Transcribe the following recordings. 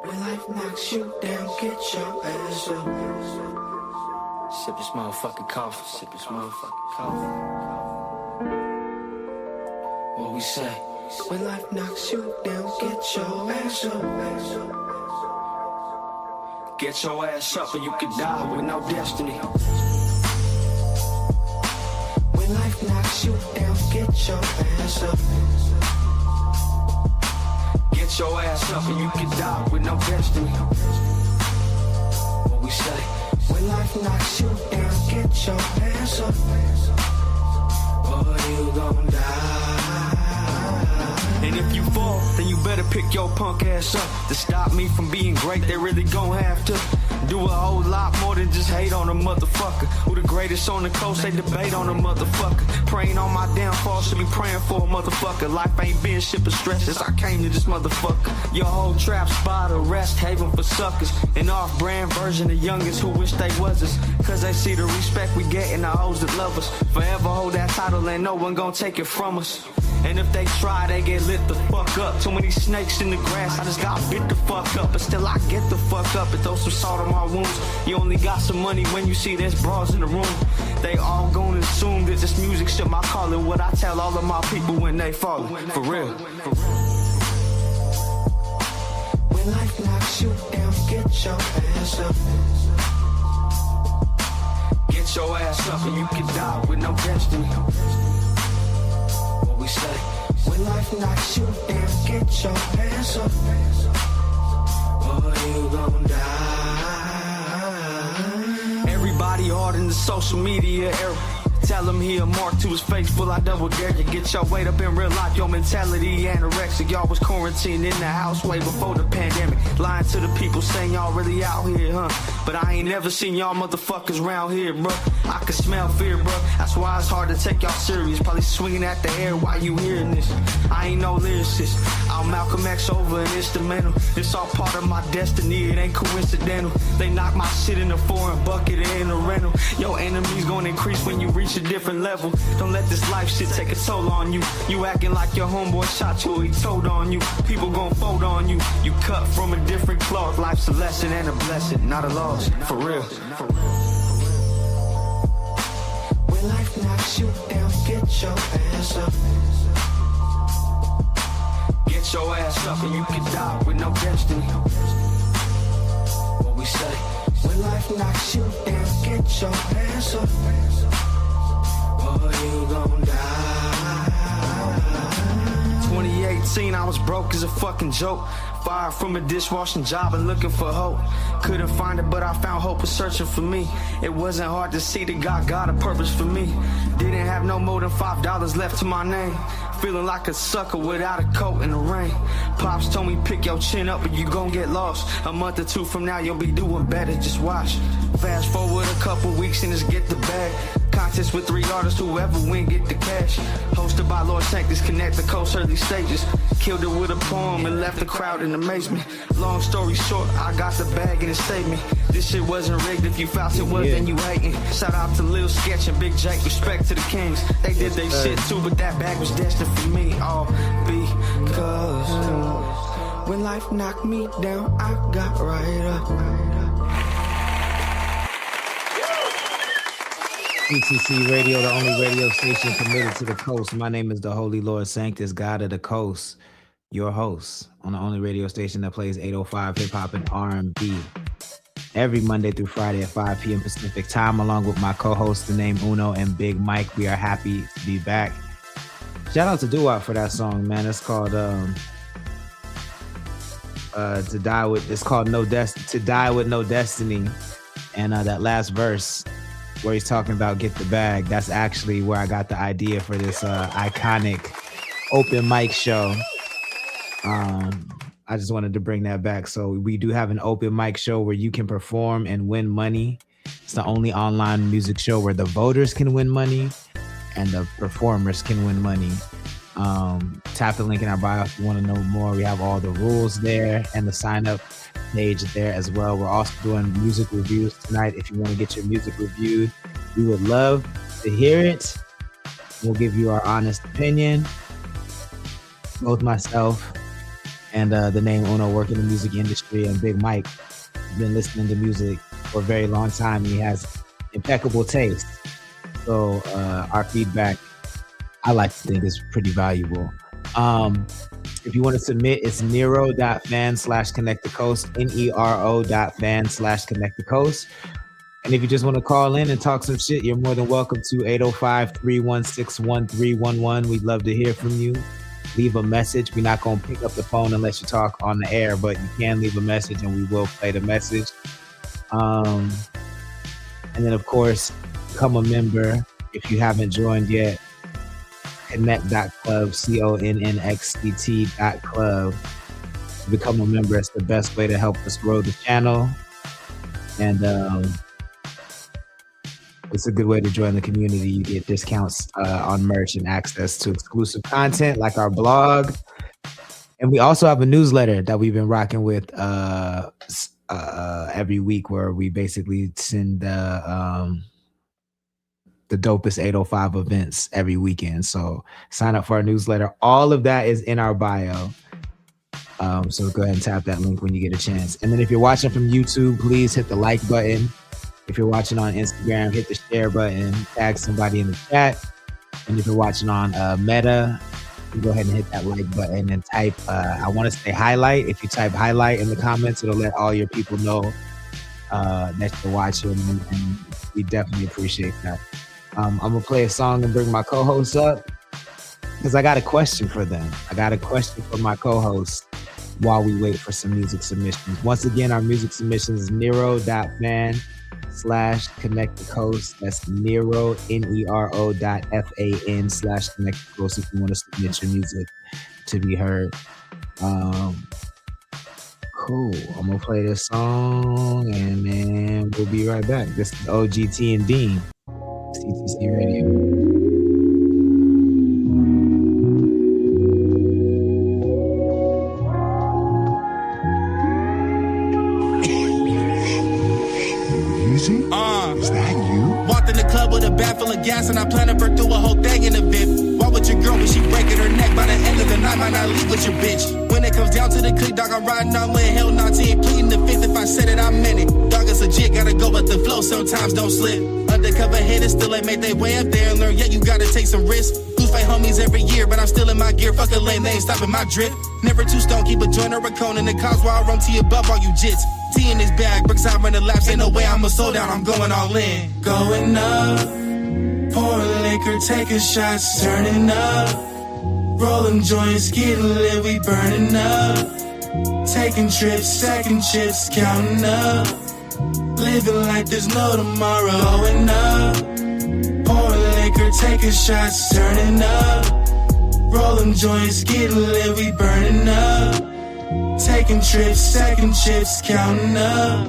When life knocks you down, get your ass up. Sip this motherfucking coffee, sip this motherfucking coffee. What we say? When life knocks you down, get your ass up. Get your ass up or you could die with no destiny. When life knocks you down, get your ass up. Get your ass up and you can die with no destiny. What we say? When life knocks you down, get your ass up, or you gon' die. And if you fall, then you better pick your punk ass up. To stop me from being great, they really gon' have to do a whole lot more than just hate on a motherfucker. Who the greatest on the coast, they debate on a motherfucker. Praying on my downfall, should be praying for a motherfucker. Life ain't been shit but stress since I came to this motherfucker. Your whole trap spot, a rest haven for suckers. An off-brand version of youngins who wish they was us. Cause they see the respect we get in the hoes that love us. Forever hold that title and no one gon' take it from us. And if they try, they get lit the fuck up. Too many snakes in the grass, I just got bit the fuck up. But still I get the fuck up and throw some salt on my wounds. You only got some money when you see there's bras in the room. They all gonna assume that this music shit my calling. What I tell all of my people when they falling, for real. When life knocks you down, get your ass up. Get your ass up and you can die with no destiny. What we say? When life knocks you down, get your ass up, or you gon' die. Everybody hard in the social media era. Tell him he a mark to his face, full I double dare you. Get your weight up in real life, your mentality anorexic. Y'all was quarantined in the house way before the pandemic. Lying to the people saying y'all really out here, huh? But I ain't never seen y'all motherfuckers around here, bro. I can smell fear, bro. That's why it's hard to take y'all serious. Probably swinging at the air while you hearing this. I ain't no lyricist. I'm Malcolm X over an instrumental. It's all part of my destiny, it ain't coincidental. They knock my shit in a foreign bucket and in a rental. Your enemies gonna increase when you reach a different level. Don't let this life shit take a toll on you. You acting like your homeboy shot you or he told on you. People gon' fold on you. You cut from a different cloth. Life's a lesson and a blessing, not a loss. For real. When life knocks you down, get your ass up. Get your ass up and you can die with no destiny. What we say? When life knocks you down, get your ass up, or you gon' die. 2018, I was broke as a fucking joke. Fired from a dishwashing job and looking for hope. Couldn't find it, but I found hope was searching for me. It wasn't hard to see that God got a purpose for me. Didn't have no more than $5 left to my name. Feeling like a sucker without a coat in the rain. Pops told me pick your chin up or you gon' get lost. A month or two from now you'll be doing better, just watch. Fast forward a couple weeks and just get the bag. Contest with 3 artists, whoever win get the cash. Hosted by Lord Sanctus, Connect the Coast early stages. Killed it with a poem and left the crowd in amazement. Long story short, I got the bag and it saved me. This shit wasn't rigged, if you felt it was then you hating. Shout out to Lil Sketch and Big Jake, respect to the kings. They did they shit too, but that bag was destined for me. All because when life knocked me down, I got right up. CTC Radio, the only radio station committed to the coast. My name is the Holy Lord Sanctus, God of the Coast, your host on the only radio station that plays 805 hip-hop and R&B every Monday through Friday at 5 p.m. Pacific time, along with my co-hosts, the name Uno and Big Mike. We are happy to be back. Shout out to Doo-Wop for that song, man. It's called To Die With No Destiny. And that last verse where he's talking about get the bag, that's actually where I got the idea for this iconic open mic show. I just wanted to bring that back. So we do have an open mic show where you can perform and win money. It's the only online music show where the voters can win money and the performers can win money. Tap the link in our bio if you want to know more. We have all the rules there and the sign up page there as well. We're also doing music reviews tonight. If you want to get your music reviewed, we would love to hear it. We'll give you our honest opinion. Both myself and the name Uno work in the music industry, and Big Mike has been listening to music for a very long time. He has impeccable taste. So our feedback, I like to think, is pretty valuable. If you want to submit, it's nero.fan/connectthecoast, nero.fan/connectthecoast. And if you just want to call in and talk some shit, you're more than welcome to 805-316-1311. We'd love to hear from you. Leave a message. We're not going to pick up the phone unless you talk on the air, but you can leave a message and we will play the message. And then, of course, become a member if you haven't joined yet. Connect.club, CONNXT.club. Become a member. It's the best way to help us grow the channel. And it's a good way to join the community. You get discounts on merch and access to exclusive content like our blog. And we also have a newsletter that we've been rocking with every week, where we basically send the dopest 805 events every weekend. So sign up for our newsletter. All of that is in our bio. So go ahead and tap that link when you get a chance. And then if you're watching from YouTube, please hit the like button. If you're watching on Instagram, hit the share button, tag somebody in the chat. And if you're watching on Meta, you go ahead and hit that like button and type, I want to say highlight. If you type highlight in the comments, it'll let all your people know that you're watching, and we definitely appreciate that. I'm going to play a song and bring my co-hosts up because I got a question for them. I got a question for my co-hosts while we wait for some music submissions. Once again, our music submissions is nero.fan/connectthecoast. That's nero, nero.fan/connectthecoast if you want to submit your music to be heard. Cool. I'm going to play this song and then we'll be right back. This is OGT and Dean, CTC Radio. Is that you? Walked in the club with a bag full of gas and I plan to burn through a whole thing in a bit. Walk with your girl when she breaking her neck. By the end of the night, might not leave with your bitch. When it comes down to the click, dog, I'm riding on with hell not to pleading the fifth. If I said it, I meant it. Dog, it's legit, gotta go with the flow, sometimes don't slip. Undercover hitters still ain't made their way up there and learn, yeah, you gotta take some risks. Lose fight homies every year, but I'm still in my gear. Fuck a lane, they ain't stopping my drip. Never too stone, keep a joint or a cone in the cars while I run T above all you jits. T in his bag, bricks out running laps, ain't no way I'ma slow down, I'm going all in. Going up, pouring liquor, taking shots, turning up. Rolling joints, getting lit, we burning up. Taking trips, stacking chips, counting up. Living like there's no tomorrow. Going up, pouring liquor, taking shots, turning up. Rolling joints, getting lit, we burning up. Taking trips, stacking chips, counting up.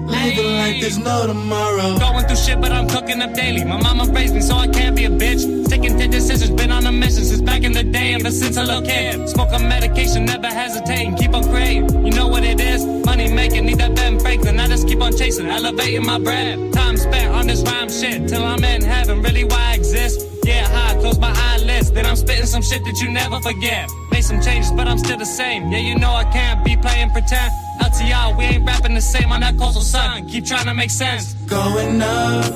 Living like there's no tomorrow. Going through shit, but I'm cooking up daily. My mama raised me, so I can't be a bitch. Sticking to decisions, been on a mission since back in the day, ever since a little kid. Smoke on medication, never hesitating, keep on praying. You know what it is? Money making, need that Ben Franklin. I just keep on chasing, elevating my bread. Time spent on this rhyme shit, till I'm in heaven, really why I exist. Yeah, high, close my eyelids, then I'm spitting some shit that you never forget. Made some changes, but I'm still the same. Yeah, you know I can't be playing pretend. LTR, we ain't rapping the same on that coastal sun. Keep trying to make sense. Going up,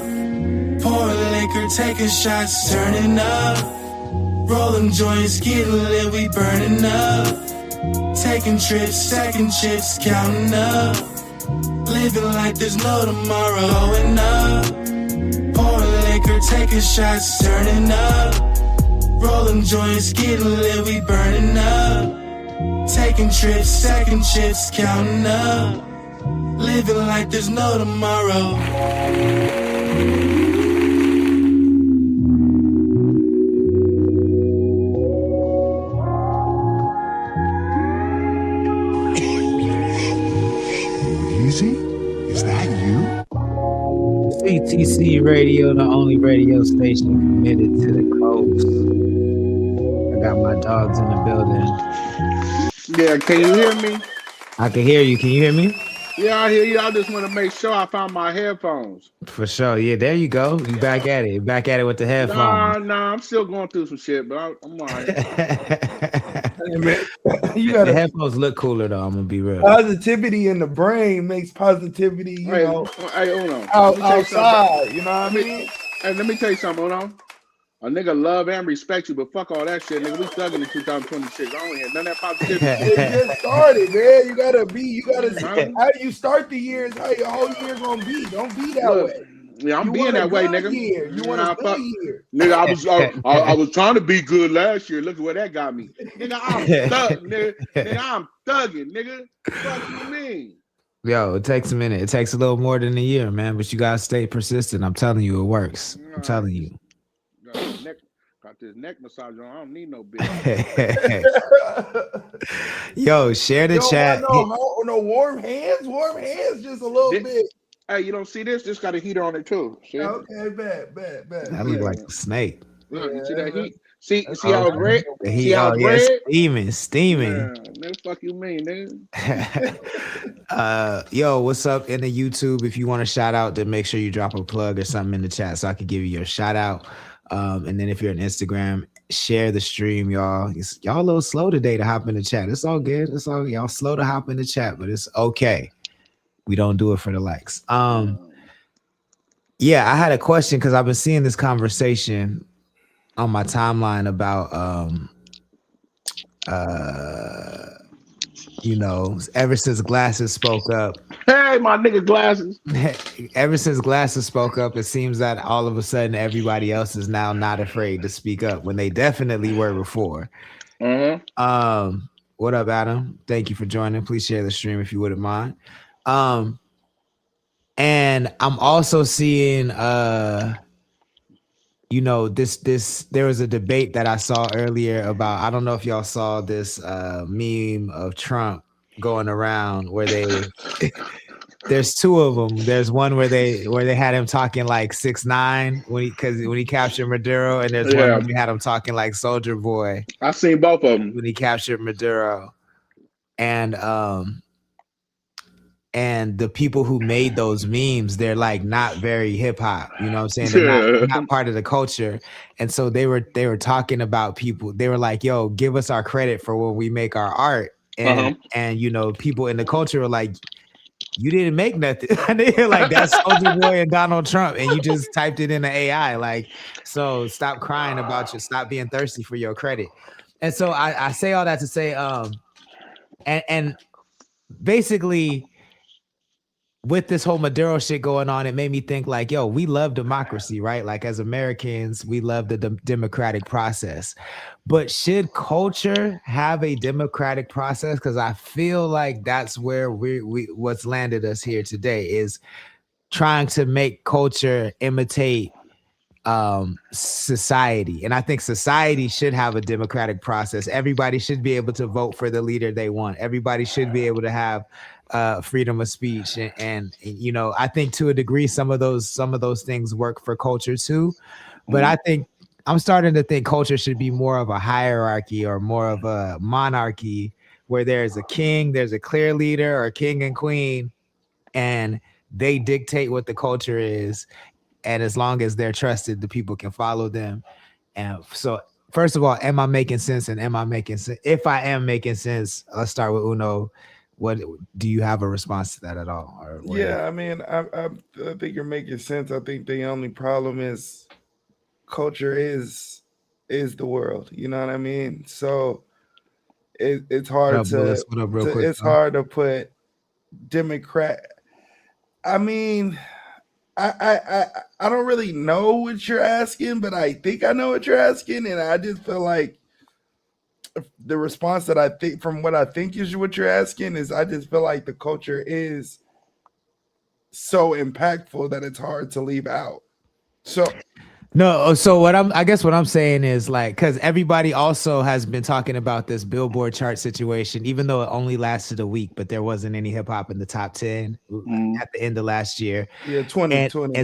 pouring liquor, taking shots, turning up. Rolling joints, getting lit, we burning up. Taking trips, stacking chips, counting up. Living like there's no tomorrow. Going up, pouring liquor, taking shots, turning up. Rolling joints, getting lit, we burning up. Taking trips, stacking chips, counting up. Living like there's no tomorrow. Easy? Is that you? CTC Radio, the only radio station committed to the coast. I got my dogs in the building. Yeah, can you hear me? I can hear you. Can you hear me? Yeah, I hear you. I just want to make sure I found my headphones. For sure. Yeah, there you go. You back at it. Back at it with the headphones. Nah, I'm still going through some shit, but I'm all right. You gotta, the headphones look cooler though. I'm gonna be real. Positivity in the brain makes positivity, you know, hold on. outside. You know what I mean? Hey, let me tell you something. Hold on. A nigga love and respect you, but fuck all that shit, nigga. We thugging in 2026. I don't hear none of that positivity. It just started, man. You gotta how you start the year is how your whole year gonna be. Don't be that way. Yeah, I'm being that way, nigga. You want a good year. Nigga, I was trying to be good last year. Look at where that got me. Nigga, I'm thugging, nigga. I'm thugging, nigga. What you mean? Yo, it takes a minute. It takes a little more than a year, man. But you gotta stay persistent. I'm telling you, it works. I'm telling you. Got this neck massage on. I don't need no bitch. Yo, share the chat. No warm hands. Warm hands, just a little bit. Hey, you don't see this? This got a heater on it too. See? Okay, bad. That look like a snake. Look, you see that heat? See how it's red? See how it's red? Steaming. Nigga, fuck you mean, nigga? Yo, what's up in the YouTube? If you want to shout out, then make sure you drop a plug or something in the chat so I can give you your shout out. And then if you're on Instagram, share the stream, y'all. Y'all a little slow today to hop in the chat. It's all good. It's all y'all slow to hop in the chat, but it's okay. We don't do it for the likes. Yeah, I had a question because I've been seeing this conversation on my timeline about you know, ever since Glasses spoke up. Hey, my nigga Glasses. Ever since Glasses spoke up, it seems that all of a sudden everybody else is now not afraid to speak up when they definitely were before. Mm-hmm. What up, Adam? Thank you for joining. Please share the stream if you wouldn't mind. And I'm also seeing you know, there was a debate that I saw earlier about, I don't know if y'all saw this meme of Trump going around where there's two of them. There's one where they had him talking like 6ix9ine when he captured Maduro, and there's one where we had him talking like Soldier Boy. I seen both of them when he captured Maduro, and the people who made those memes, they're like not very hip hop, you know what I'm saying? They're not part of the culture. And so they were talking about people. They were like, yo, give us our credit for when we make our art. And and you know, people in the culture were like, you didn't make nothing. They're like, that's Soldier Boy and Donald Trump, and you just typed it in the AI. Like, so stop crying about you, stop being thirsty for your credit. And so I say all that to say, and basically, with this whole Maduro shit going on, it made me think like, yo, we love democracy, right? Like as Americans, we love the democratic process. But should culture have a democratic process? Because I feel like that's where we what's landed us here today is trying to make culture imitate society. And I think society should have a democratic process. Everybody should be able to vote for the leader they want. Everybody should be able to have freedom of speech, and you know, I think to a degree some of those things work for culture too, but I think I'm starting to think culture should be more of a hierarchy or more of a monarchy where there's a king, there's a clear leader or king and queen, and they dictate what the culture is, and as long as they're trusted, the people can follow them. And so first of all, am I making sense? And am I making sense? If I am making sense, let's start with Uno. What do you have a response to that at all? Yeah, I mean, I think you're making sense. I think the only problem is culture is the world. You know what I mean? So it's hard hard to put Democrat. I mean, I don't really know what you're asking, but I think I know what you're asking, and I just feel like the response that I think from what I think is what you're asking is I just feel like the culture is so impactful that it's hard to leave out. So no, so what I'm saying is like, because everybody also has been talking about this Billboard chart situation, even though it only lasted a week, but there wasn't any hip hop in the top 10 at the end of last year. Yeah, 2020.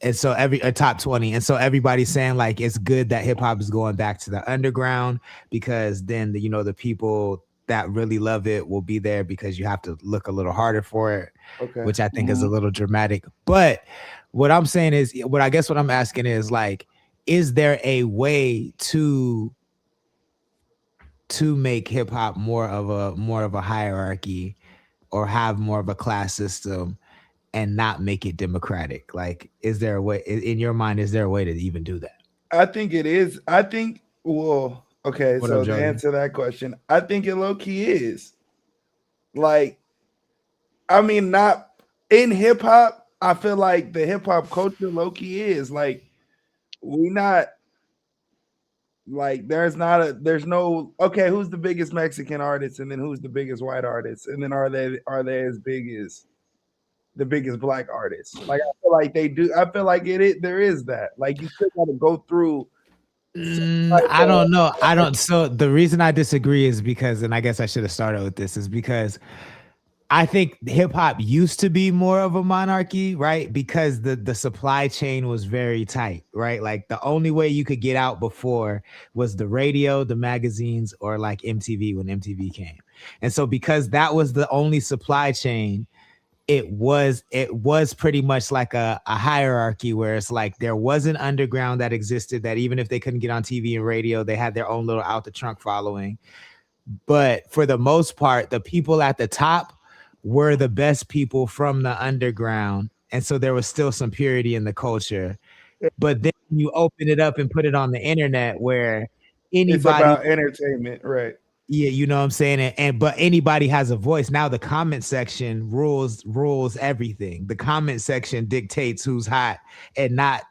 And so every top 20. And so everybody's saying like it's good that hip hop is going back to the underground, because then the people that really love it will be there, because you have to look a little harder for it, which I think is a little dramatic. But what I'm saying is, what I'm asking is like, is there a way to to make hip hop more of a hierarchy or have more of a class system and not make it democratic? Like, is there a way in your mind? Is there a way to even do that? I think it is. I think. Well, okay. What So up, to Jody? answer that question, I think it low key is. Like, I mean, not in hip hop. I feel like the hip hop culture low key is like we not. Like there's no okay, who's the biggest Mexican artist and then who's the biggest white artist and then are they as big as the biggest black artist? Like I feel like they do. I feel like there is that. Like you still got to go through. I don't know. I don't. So the reason I disagree is because, and I guess I should have started with this, is because I think hip hop used to be more of a monarchy, right? Because the supply chain was very tight, right? Like the only way you could get out before was the radio, the magazines, or like MTV when MTV came. And so because that was the only supply chain, it was pretty much like a hierarchy where it's like there was an underground that existed that even if they couldn't get on TV and radio, they had their own little out the trunk following. But for the most part, the people at the top were the best people from the underground. And so there was still some purity in the culture. But then you open it up and put it on the internet where anybody... It's about entertainment, right? Yeah, you know what I'm saying? But anybody has a voice. Now the comment section rules everything. The comment section dictates who's hot and not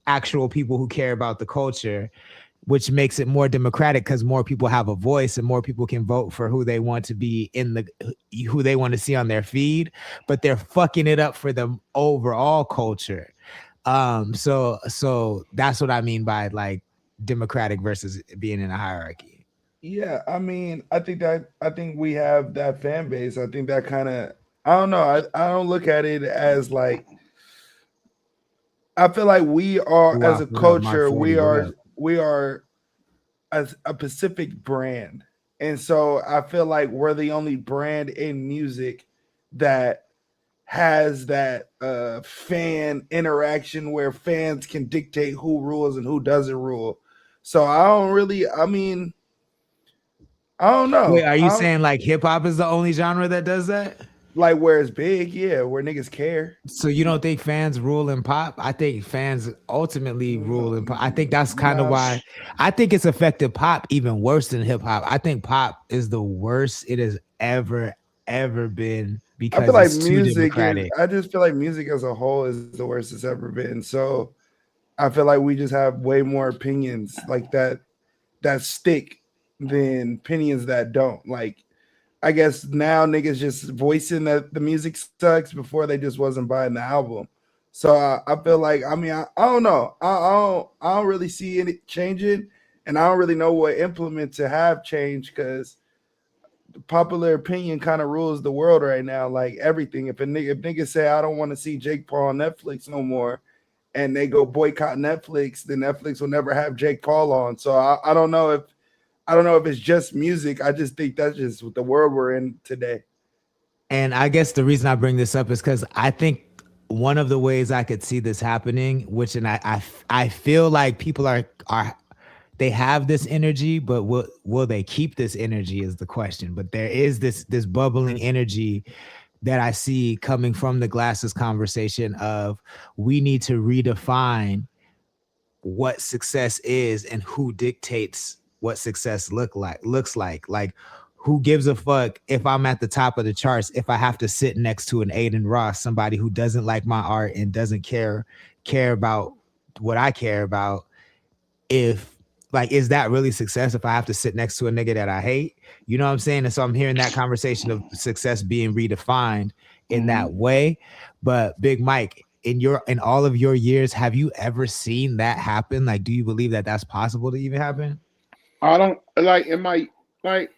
actual people who care about the culture, which makes it more democratic because more people have a voice and more people can vote for who they want to be who they want to see on their feed, but they're fucking it up for the overall culture. So that's what I mean by like democratic versus being in a hierarchy. Yeah, I mean, I think we have that fan base. I think that kind of, I don't know. I don't look at it as like, I feel like we are as a culture, we are as a Pacific brand. And so I feel like we're the only brand in music that has that fan interaction where fans can dictate who rules and who doesn't rule. So I don't know. Wait, are you saying like hip hop is the only genre that does that? Like where it's big, yeah, where niggas care. So you don't think fans rule in pop? I think fans ultimately rule in pop. I think that's kind of why I think it's affected pop even worse than hip hop. I think pop is the worst it has ever been because I feel like I just feel like music as a whole is the worst it's ever been. So I feel like we just have way more opinions like that stick than opinions that don't. Like, I guess now niggas just voicing that the music sucks before they just wasn't buying the album. So I feel like, I mean, I don't know. I don't really see it changing, and I don't really know what implement to have change because the popular opinion kind of rules the world right now. Like everything. If niggas say I don't want to see Jake Paul on Netflix no more, and they go boycott Netflix, then Netflix will never have Jake Paul on. So I don't know if it's just music. I just think that's just the world we're in today. And I guess the reason I bring this up is because I think one of the ways I could see this happening, which and I feel like people are they have this energy, but will they keep this energy is the question. But there is this bubbling energy that I see coming from the glasses conversation of we need to redefine what success is and who dictates what success looks like. Like who gives a fuck if I'm at the top of the charts if I have to sit next to an Aiden Ross, somebody who doesn't like my art and doesn't care about what I care about. If like, is that really success if I have to sit next to a nigga that I hate? You know what I'm saying? And so I'm hearing that conversation of success being redefined in that way. But Big Mike, in all of your years, have you ever seen that happen? Like, do you believe that that's possible to even happen? I don't like in my like.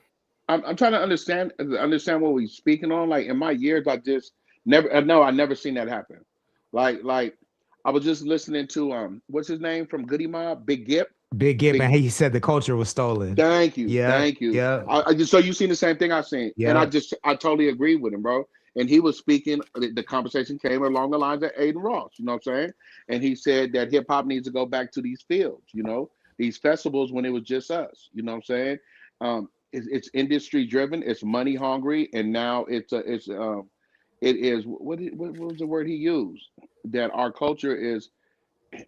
I'm trying to understand what we're speaking on. Like in my years, I just I never seen that happen. Like I was just listening to what's his name from Goody Mob, Big Gip. And he said the culture was stolen. Thank you. Yeah. Thank you. Yeah. So you seen the same thing I've seen. Yeah. And I totally agree with him, bro. And he was speaking, the conversation came along the lines of Aiden Ross, you know what I'm saying? And he said that hip hop needs to go back to these fields, you know, these festivals when it was just us, you know what I'm saying? it's industry driven, it's money hungry, and now it is what was the word he used? That our culture is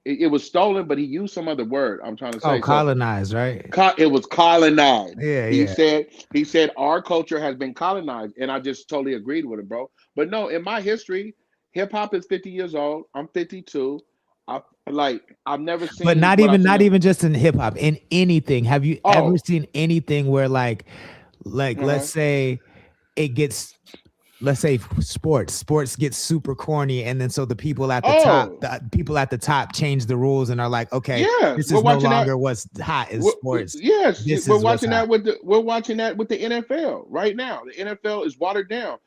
it was stolen, but he used some other word. I'm trying to Oh, say so. colonized, right? It was colonized. Yeah, He yeah. said our culture has been colonized, and I just totally agreed with it, bro. But no, in my history, hip hop is 50 years old. I'm 52. I've never But seen what I've seen. not even just in hip hop, in anything. Have you ever Oh, seen anything where like uh-huh. let's say it gets, let's say sports get super corny, and then so the people at the top change the rules and are like, okay, yes, this we're is no watching longer that. what's hot is sports. Yes, This we're is what's watching hot. we're watching that with the NFL right now. The NFL is watered down.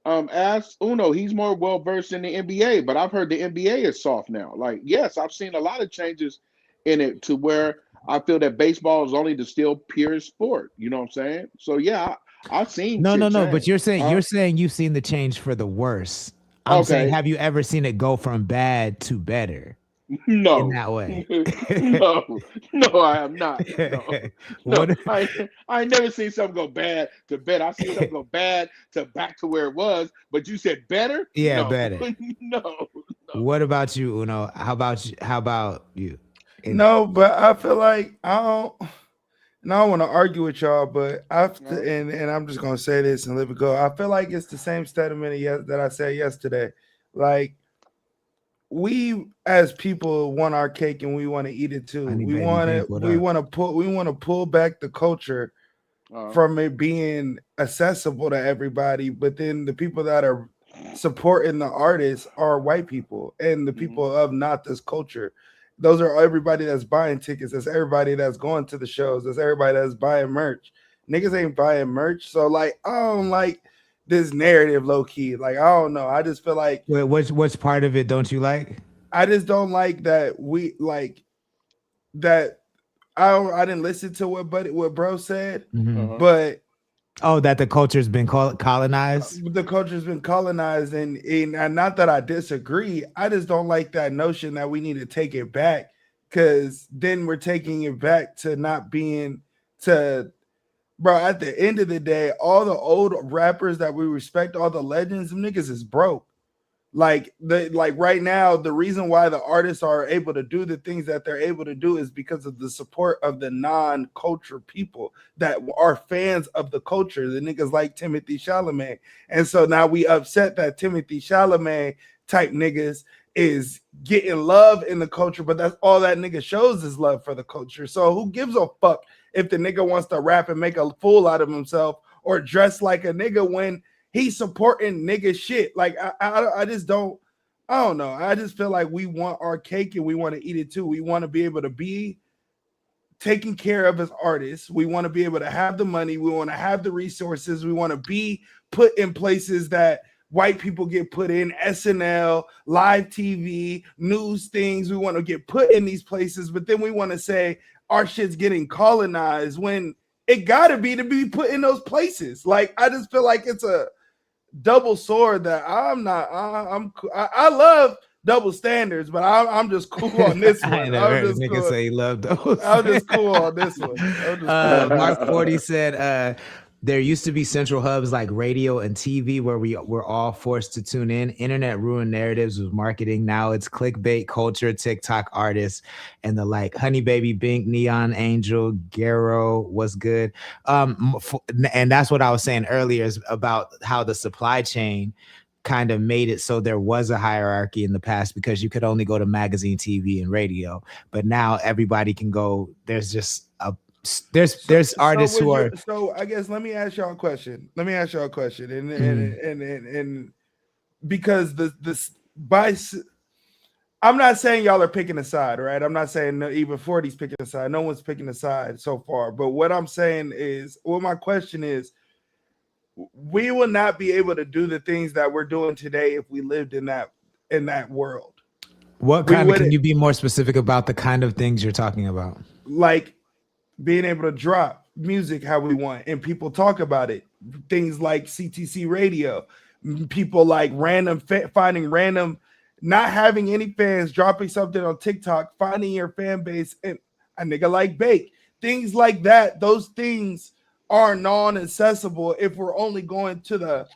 Ask Uno, he's more well versed in the NBA, but I've heard the NBA is soft now. Like, yes, I've seen a lot of changes in it to where I feel that baseball is only the still pure sport. You know what I'm saying? So yeah, I've seen No, shit but change. you're saying you've seen the change for the worse. I'm saying, Okay. have you ever seen it go from bad to better in No. that way? No, I have not. No, What? I ain't never seen something go bad to better. I see something go bad to back to where it was, but you said better? Yeah, No. better. No. What about you, Uno? How about you? No, but I feel like I don't want to argue with y'all, but and I'm just gonna say this and let it go. I feel like it's the same statement that I said yesterday. Like, we as people want our cake and we want to eat it too. We want to pull back the culture from it being accessible to everybody, but then the people that are supporting the artists are white people and the people of not this culture. Those are everybody that's buying tickets. That's everybody that's going to the shows. That's everybody that's buying merch. Niggas ain't buying merch. So like, I don't like this narrative low key. Like, I don't know. I just feel like, wait, which part of it don't you like? I just don't like that we like that. I didn't listen to what bro said, but that the culture's been colonized. The culture's been colonized, and not that I disagree. I just don't like that notion that we need to take it back, because then we're taking it back to not being to. Bro, at the end of the day, all the old rappers that we respect, all the legends, them niggas is broke. Like right now, the reason why the artists are able to do the things that they're able to do is because of the support of the non-culture people that are fans of the culture, the niggas like Timothy Chalamet. And so now we upset that Timothy Chalamet type niggas is getting love in the culture, but that's all that nigga shows is love for the culture. So who gives a fuck if the nigga wants to rap and make a fool out of himself or dress like a nigga when he's supporting nigga shit? Like, I just don't, I don't know. I just feel like we want our cake and we want to eat it too. We want to be able to be taken care of as artists. We want to be able to have the money. We want to have the resources. We want to be put in places that white people get put in, SNL, live TV, news things. We want to get put in these places, but then we want to say our shit's getting colonized when it got to be put in those places. Like, I just feel like it's a double sword that I love double standards, but I'm just cool on this one. I never heard a nigga say he loved those. I'm just cool on this one. Mark 40 said there used to be central hubs like radio and TV where we were all forced to tune in. Internet ruined narratives with marketing. Now it's clickbait culture, TikTok artists, and the like. Honey Baby, Bink, Neon Angel, Garo, what's good? And that's what I was saying earlier is about how the supply chain kind of made it so there was a hierarchy in the past because you could only go to magazine, TV, and radio. But now everybody can go. There's just there's artists who are. So I guess let me ask y'all a question. And because I'm not saying y'all are picking a side, right? I'm not saying even 40's picking a side. No one's picking a side so far. But what I'm saying is, my question is, we will not be able to do the things that we're doing today if we lived in that world. Can you be more specific about the kind of things you're talking about? Like being able to drop music how we want and people talk about it. Things like CTC Radio, people like finding random, not having any fans, dropping something on TikTok, finding your fan base, and a nigga like Bake. Things like that, those things are non-accessible if we're only going to the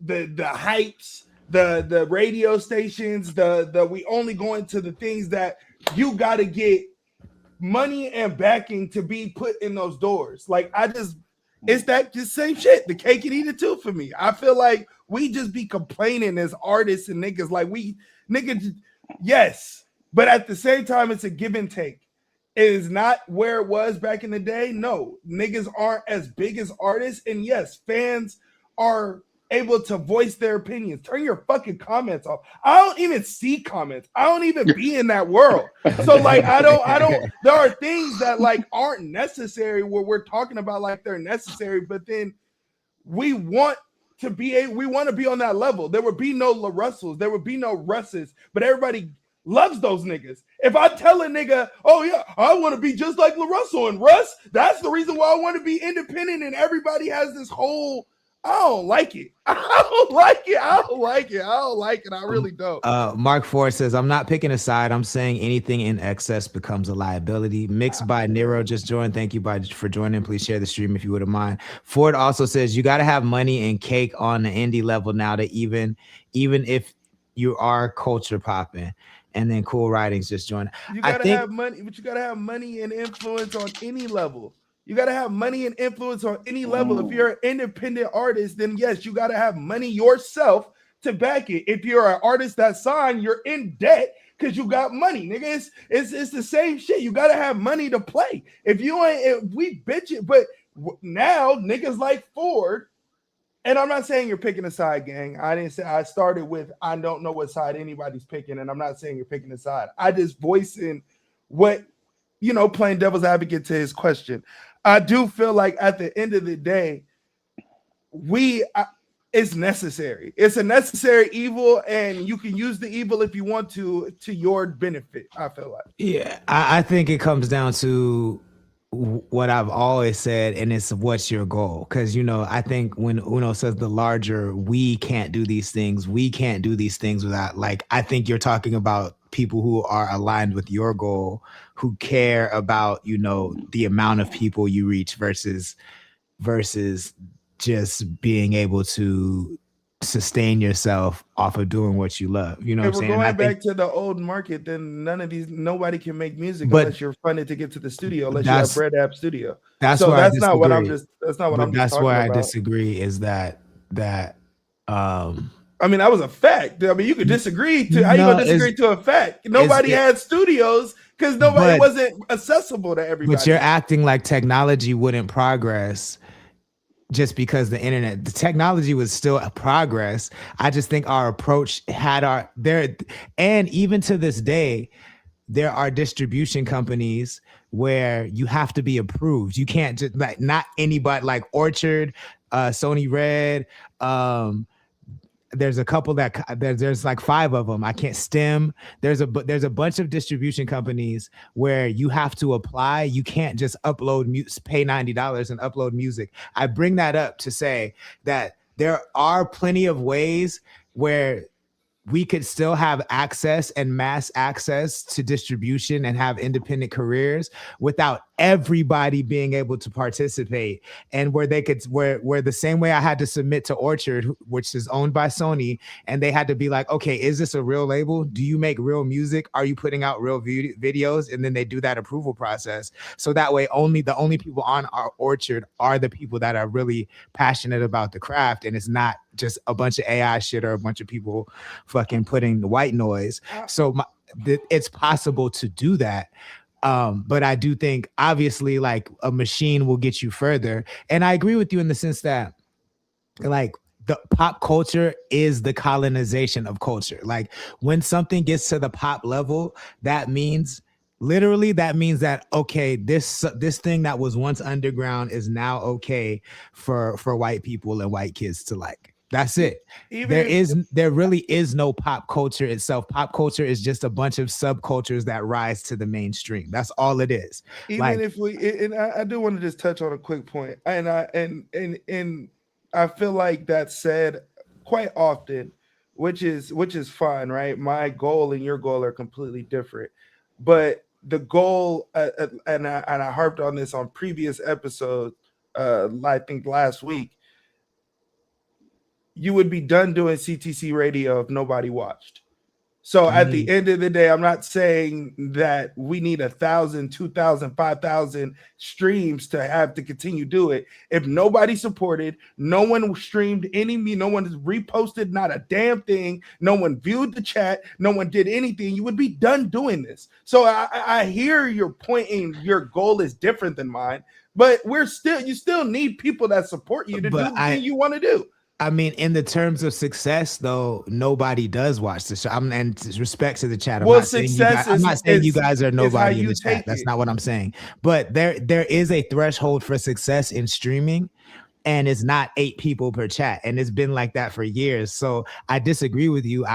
hypes, the radio stations, the we only going to the things that you got to get money and backing to be put in those doors. Like it's that just same shit. The cake and eat it too for me. I feel like we just be complaining as artists and niggas like yes, but at the same time it's a give and take. It is not where it was back in the day. No, niggas aren't as big as artists, and yes, fans are able to voice their opinions. Turn your fucking comments off. I don't even see comments. I don't even be in that world. So like I don't there are things that like aren't necessary where we're talking about like they're necessary, but then we want to be on that level. There would be no La Russells, there would be no Russes, but everybody loves those niggas. If I tell a nigga, oh yeah, I want to be just like La Russell and Russ, that's the reason why I want to be independent, and everybody has this whole I don't like it. I really don't. Mark Ford says, I'm not picking a side. I'm saying anything in excess becomes a liability. Mixed by Nero just joined. Thank you for joining. Please share the stream if you wouldn't mind. Ford also says, you got to have money and cake on the indie level now to even if you are culture popping. And then Cool Writings just joined. You got to have money, but you got to have money and influence on any level. You got to have money and influence on any level. If you're an independent artist, then yes, you got to have money yourself to back it. If you're an artist that signed, you're in debt because you got money, nigga. It's the same shit. You got to have money to play. If we bitch it, but now niggas like Ford, and I'm not saying you're picking a side, gang. I didn't say I started with I don't know what side anybody's picking, and I'm not saying you're picking a side. I just voicing what playing devil's advocate to his question. I do feel like at the end of the day, it's necessary. It's a necessary evil, and you can use the evil if you want to your benefit. I feel like. Yeah, I think it comes down to what I've always said, and it's what's your goal? Because I think when Uno says the larger, we can't do these things. We can't do these things without I think you're talking about people who are aligned with your goal, who care about the amount of people you reach versus just being able to sustain yourself off of doing what you love. You know what I'm saying? If we're going back to the old market, then nobody can make music unless you're funded to get to the studio, unless you have Bread App Studio. That's where I disagree is that I mean, that was a fact. I mean, you could disagree to how you gonna disagree to a fact. Nobody had studios because nobody wasn't accessible to everybody. But you're acting like technology wouldn't progress just because the technology was still a progress. I just think our approach and even to this day, there are distribution companies where you have to be approved. You can't just not anybody like Orchard, Sony Red, there's a couple there's like 5 of them. I can't STEM. There's a bunch of distribution companies where you have to apply. You can't just upload pay $90 and upload music. I bring that up to say that there are plenty of ways where we could still have access and mass access to distribution and have independent careers without everybody being able to participate, and where they could where the same way I had to submit to Orchard, which is owned by Sony, and they had to be like, okay, is this a real label? Do you make real music? Are you putting out real videos? And then they do that approval process. So that way the only people on our Orchard are the people that are really passionate about the craft, and it's not just a bunch of AI shit or a bunch of people fucking putting the white noise. So it's possible to do that. But I do think obviously like a machine will get you further. And I agree with you in the sense that like the pop culture is the colonization of culture. Like when something gets to the pop level, that means that, okay, this thing that was once underground is now okay for white people and white kids to like. That's it. There really is no pop culture itself. Pop culture is just a bunch of subcultures that rise to the mainstream. That's all it is. I do want to just touch on a quick point, and I feel like that's said quite often, which is fine, right? My goal and your goal are completely different, but the goal, and I harped on this on previous episodes, I think last week, you would be done doing CTC radio if nobody watched. So at the end of the day, I'm not saying that we need 1,000, 2,000, 5,000 streams to have to continue do it. If nobody supported, no one streamed no one reposted not a damn thing, no one viewed the chat, no one did anything, you would be done doing this. So I hear your point, and your goal is different than mine, but you still need people that support you to do the thing you want to do. I mean, in the terms of success, though, nobody does watch the show. And respect to the chat. I'm not saying you guys are nobody in the chat. That's not what I'm saying. But there is a threshold for success in streaming, and it's not 8 people per chat. And it's been like that for years. So I disagree with you.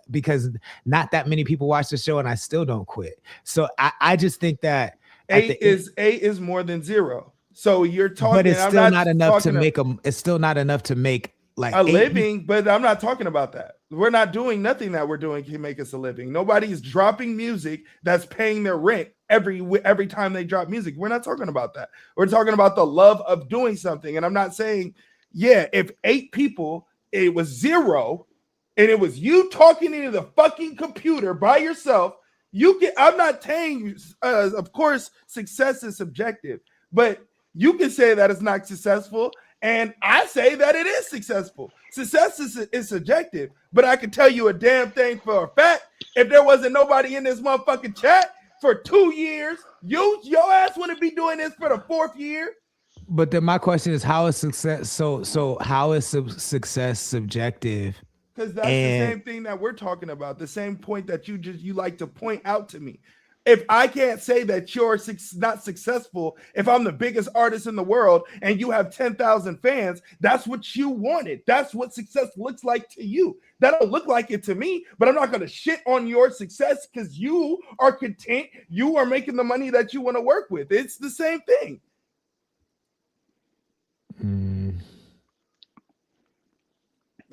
Because not that many people watch the show, and I still don't quit. So I just think that 8 is more than 0. So you're talking, but it's still not enough to make it's still not enough to make like a living, but I'm not talking about that. We're not doing nothing that we're doing can make us a living. Nobody's dropping music that's paying their rent every time they drop music. We're not talking about that. We're talking about the love of doing something. And I'm not saying, if 8 people, it was 0, and it was you talking into the fucking computer by yourself. I'm not saying, of course, success is subjective, but you can say that it's not successful. And I say that it is successful. Success is subjective, but I can tell you a damn thing for a fact. If there wasn't nobody in this motherfucking chat for 2 years, your ass wouldn't be doing this for the 4th year. But then my question is, how is success? So how is success subjective? Because that's the same thing that we're talking about. The same point that you like to point out to me. If I can't say that you're not successful, if I'm the biggest artist in the world and you have 10,000 fans, that's what you wanted. That's what success looks like to you. That don't look like it to me, but I'm not going to shit on your success because you are content. You are making the money that you want to work with. It's the same thing.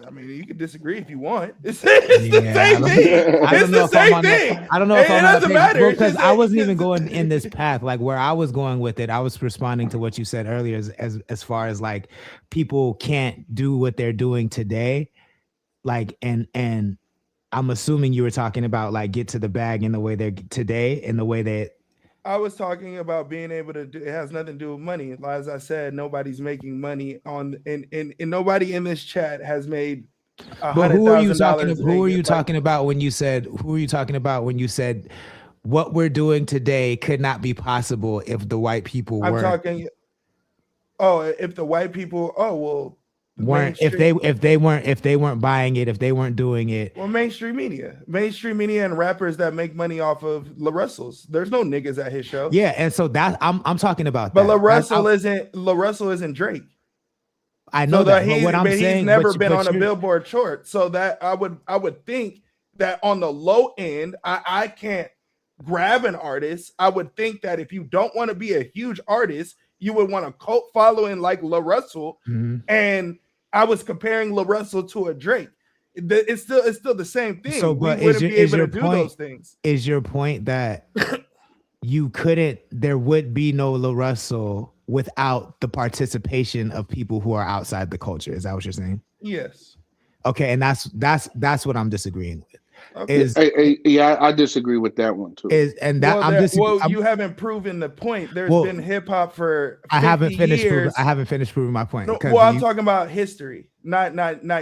I mean, you can disagree if you want. It's the same thing. It's the same thing. I don't know if it doesn't matter because I wasn't even going in this path. Like where I was going with it, I was responding to what you said earlier, as far as like people can't do what they're doing today. Like and I'm assuming you were talking about like get to the bag in the way they're today, in the way that. I was talking about being able to do, it has nothing to do with money. As I said, nobody's making money and nobody in this chat has made But who are you talking about when you said what we're doing today could not be possible if the white people weren't? I'm talking if the white people if they weren't buying it, if they weren't doing it. Well, mainstream media and rappers that make money off of La Russell's. There's no niggas at his show. Yeah, and so that I'm talking about but that. La Russell isn't Drake. I know that, but what I'm saying, he's never been on a Billboard chart. So that I would think that on the low end, I can't grab an artist. I would think that if you don't want to be a huge artist, you would want a cult following like La Russell. Mm-hmm. And I was comparing La Russell to a Drake. It's still the same thing. So, but we wouldn't be able to do those things. Is your point that there would be no La Russell without the participation of people who are outside the culture? Is that what you're saying? Yes. Okay, and that's what I'm disagreeing with. Okay. I disagree with that one too. You haven't proven the point. There's been hip hop for 50 years. I haven't finished proving my point. I'm talking about history, not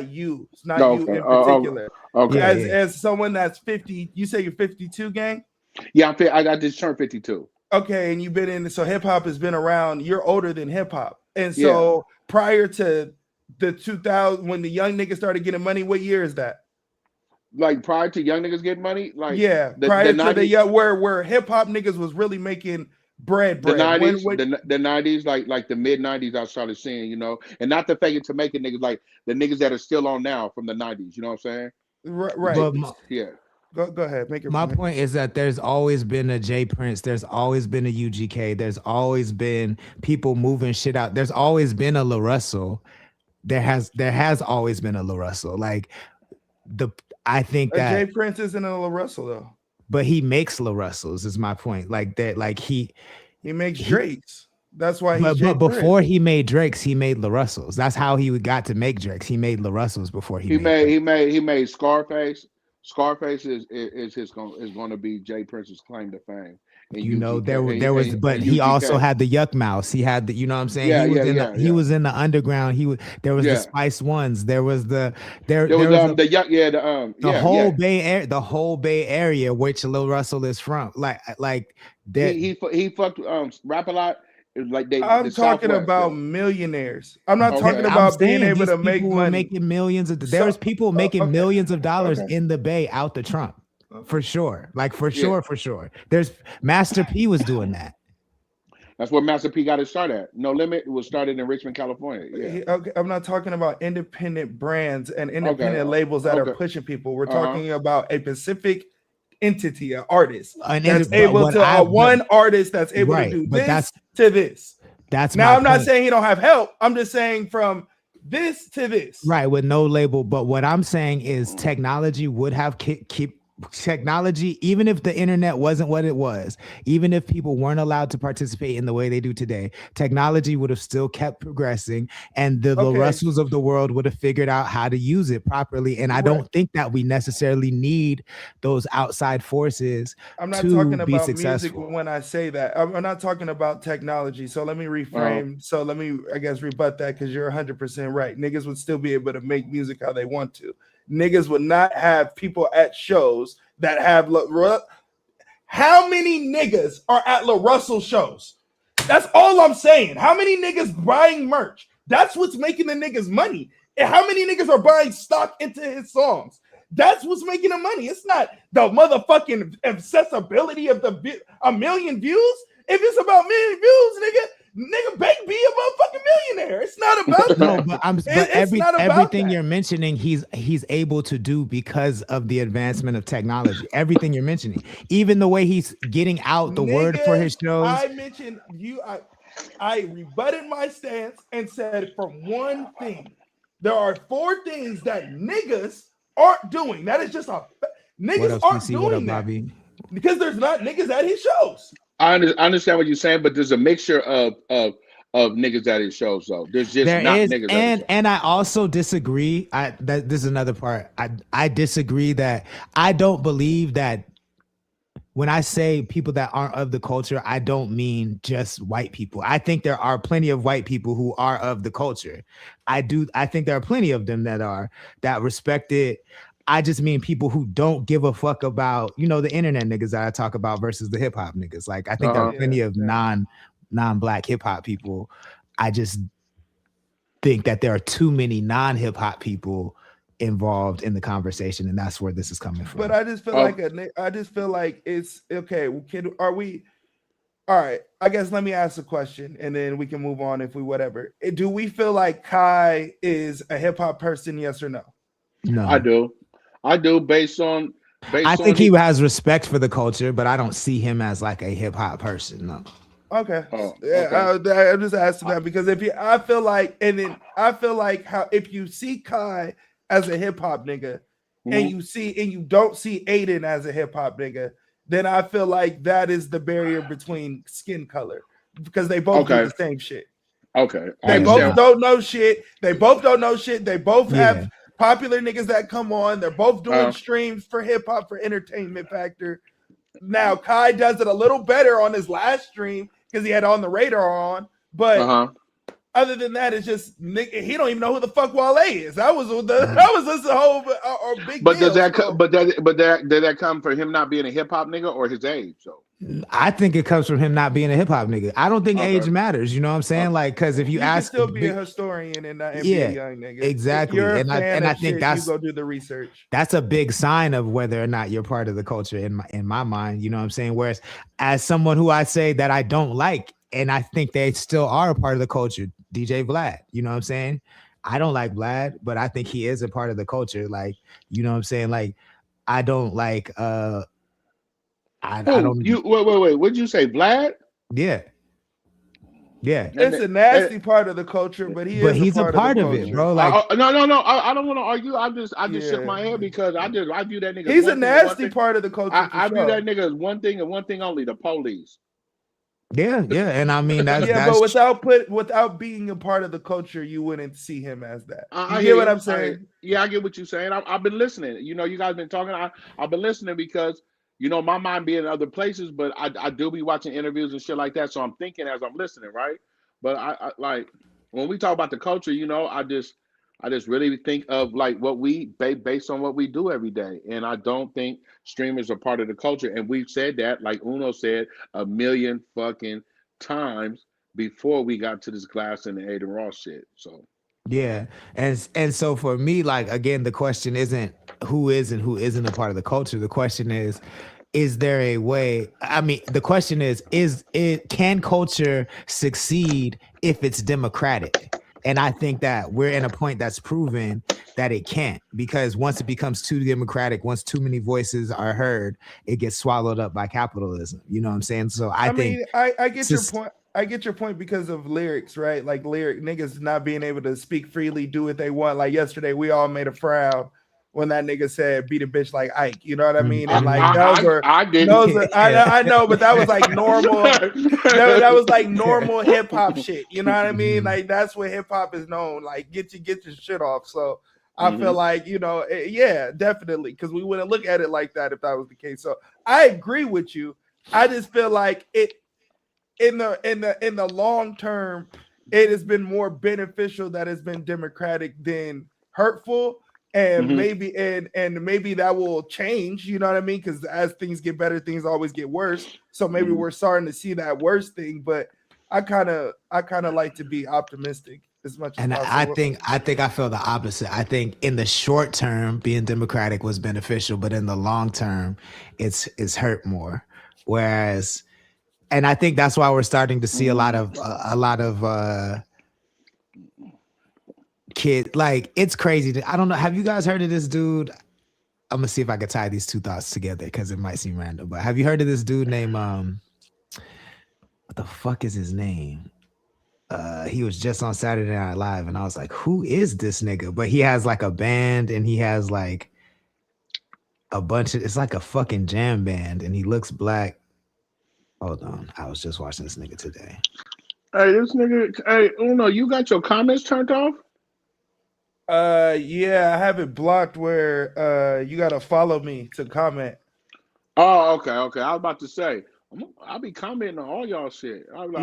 you. It's not you in particular. Okay. As someone that's 50, you say you're 52, gang? Yeah, I just turned 52. Okay, and you've been in. So hip hop has been around. You're older than hip hop, and so prior to the 2000, when the young niggas started getting money, what year is that? Like prior to young niggas getting money, like prior to 90s, where hip hop niggas was really making bread. The 90s, the 90s, like the mid 90s, I started seeing, and not the fake it to make it niggas, like the niggas that are still on now from the 90s. You know what I'm saying? Right. Go ahead. Make your point. My point is that there's always been a J Prince. There's always been a UGK. There's always been people moving shit out. There's always been a La Russell. There has always been a La Russell. I think that Jay Prince isn't a La Russell though. But he makes La Russells is my point. Like that, like he makes Drakes. That's why he's but before he made Drake's, he made La Russells. That's how he got to make Drake's. He made La Russells before he made Scarface. Scarface is going to be Jay Prince's claim to fame. And he also had the Yuck Mouse. He had the, you know what I'm saying? He was in the underground. There was the Spice Ones. There was the whole Bay Area, which Lil Russell is from. Like that. He fucked Rap a Lot. Like I'm talking about millionaires. I'm not talking about being able to make money. Making millions of there's people making millions of dollars in the Bay out the Trump. For sure. Like for sure. There's Master P was doing that. That's where Master P got his start at. No Limit was started in Richmond, California. Yeah. I'm not talking about independent brands and independent labels that are pushing people. We're talking about a specific entity, an artist that's able to one artist that's able to do this to this. That's now I'm not saying he don't have help. I'm just saying from this to this. Right, with no label. But what I'm saying is technology would have keep technology, even if the internet wasn't what it was, even if people weren't allowed to participate in the way they do today, technology would have still kept progressing, and the Russells of the world would have figured out how to use it properly. And I don't think that we necessarily need those outside forces. I'm not talking about music when I say that. I'm not talking about technology. So let me reframe. So let me, I guess, rebut that, because you're 100% right. Niggas would still be able to make music how they want to. Niggas would not have people at shows that have how many niggas are at La Russell shows? That's all I'm saying. How many niggas buying merch? That's what's making the niggas money. And how many niggas are buying stock into his songs? That's what's making the money. It's not the motherfucking accessibility of a million views. If it's about million views, nigga, Bank be a motherfucking millionaire. It's not about that. No, but everything you're mentioning, he's able to do because of the advancement of technology. Everything you're mentioning, even the way he's getting out the word for his shows. I mentioned you. I rebutted my stance and said, for one thing, there are 4 things that niggas aren't doing. That is just niggas aren't doing that. Bobby? Because there's not niggas at his shows. I understand what you're saying, but there's a mixture of niggas at his shows, though. There's just not niggas. And I also disagree. This is another part. I disagree that I don't believe that when I say people that aren't of the culture, I don't mean just white people. I think there are plenty of white people who are of the culture. I think there are plenty of them that respect it. I just mean people who don't give a fuck about, the internet niggas that I talk about versus the hip hop niggas. Like, I think there are plenty of non-black hip hop people. I just think that there are too many non-hip hop people involved in the conversation, and that's where this is coming from. But I just feel like it's okay. All right, I guess let me ask a question and then we can move on if we whatever. Do we feel like Kai is a hip hop person, yes or no? No. I do based on I think he has respect for the culture, but I don't see him as like a hip hop person. No. Okay. I'm just asking that because I feel like how if you see Kai as a hip hop nigga and you don't see Aiden as a hip hop nigga, then I feel like that is the barrier between skin color because they both do the same shit. Okay. They both don't know shit. They both have popular niggas that come on. They're both doing streams for hip hop for entertainment factor. Now Kai does it a little better on his last stream because he had On the Radar on. But other than that, it's just he don't even know who the fuck Wale is. That was just a whole big. But deal. did that come from him not being a hip hop nigga or his age? So I think it comes from him not being a hip hop nigga. I don't think age matters. You know what I'm saying? Like, because if you ask, can still be a historian and not be a young nigga. Exactly. And I think that's you go do the research. That's a big sign of whether or not you're part of the culture in my mind. You know what I'm saying? Whereas as someone who I say that I don't like, and I think they still are a part of the culture, DJ Vlad. You know what I'm saying? I don't like Vlad, but I think he is a part of the culture. Like, you know what I'm saying? Like, I don't like I don't. Wait. What'd you say, Vlad? Yeah. It's a nasty part of the culture, but he's a part of it, bro. Like, no. I don't want to argue. I just shook my head because I view that nigga. He's a nasty part of the culture. I view that nigga as one thing and one thing only: the police. Yeah, and I mean that's but without being a part of the culture, you wouldn't see him as that. You get what I'm saying? I get what you're saying. I've been listening. You know, you guys been talking. I've been listening because you know my mind be in other places, but I do be watching interviews and shit like that. So I'm thinking as I'm listening, right? But I like when we talk about the culture, you know, I just really think of like what we based on what we do every day, and I don't think streamers are part of the culture. And we've said that, like Uno said, a million fucking times before we got to this Glass and the Aiden Ross shit. So yeah, and so for me, like again, the question isn't who is and who isn't a part of the culture. The question is there a way? I mean, the question is can culture succeed if it's democratic? And I think that we're in a point that's proven that it can't, because once it becomes too democratic, once too many voices are heard, it gets swallowed up by capitalism. You know what I'm saying? So I think I get your point. I get your point because of lyrics, right? Like niggas not being able to speak freely, do what they want. Like yesterday, we all made a frown when that nigga said beat a bitch like Ike. You know what I mean? And like I know, but that was like normal. that was like normal hip hop shit. You know what I mean? Like that's what hip hop is known. Like get your shit off. So I feel like, you know, yeah, definitely, because we wouldn't look at it like that if that was the case. So I agree with you. I just feel like it in the long term, it has been more beneficial that it's been democratic than hurtful. And maybe and maybe that will change, you know what I mean? Because as things get better, things always get worse. So maybe we're starting to see that worse thing. But I kind of like to be optimistic as much as possible. I think I feel the opposite. I think in the short term, being democratic was beneficial, but in the long term, it's hurt more. Whereas, and I think that's why we're starting to see a lot of kid, like it's crazy. I don't know. Have you guys heard of this dude? I'm gonna see if I can tie these two thoughts together because it might seem random. But have you heard of this dude named what the fuck is his name? He was just on Saturday Night Live, and I was like, who is this nigga? But he has like a band, and he has like a bunch of, it's like a fucking jam band, and he looks black. Hold on, I was just watching this nigga today. Hey, this nigga, hey, Uno, you got your comments turned off? Yeah, I have it blocked where you gotta follow me to comment. Oh, okay. I was about to say, I'll be commenting on all y'all shit. I was about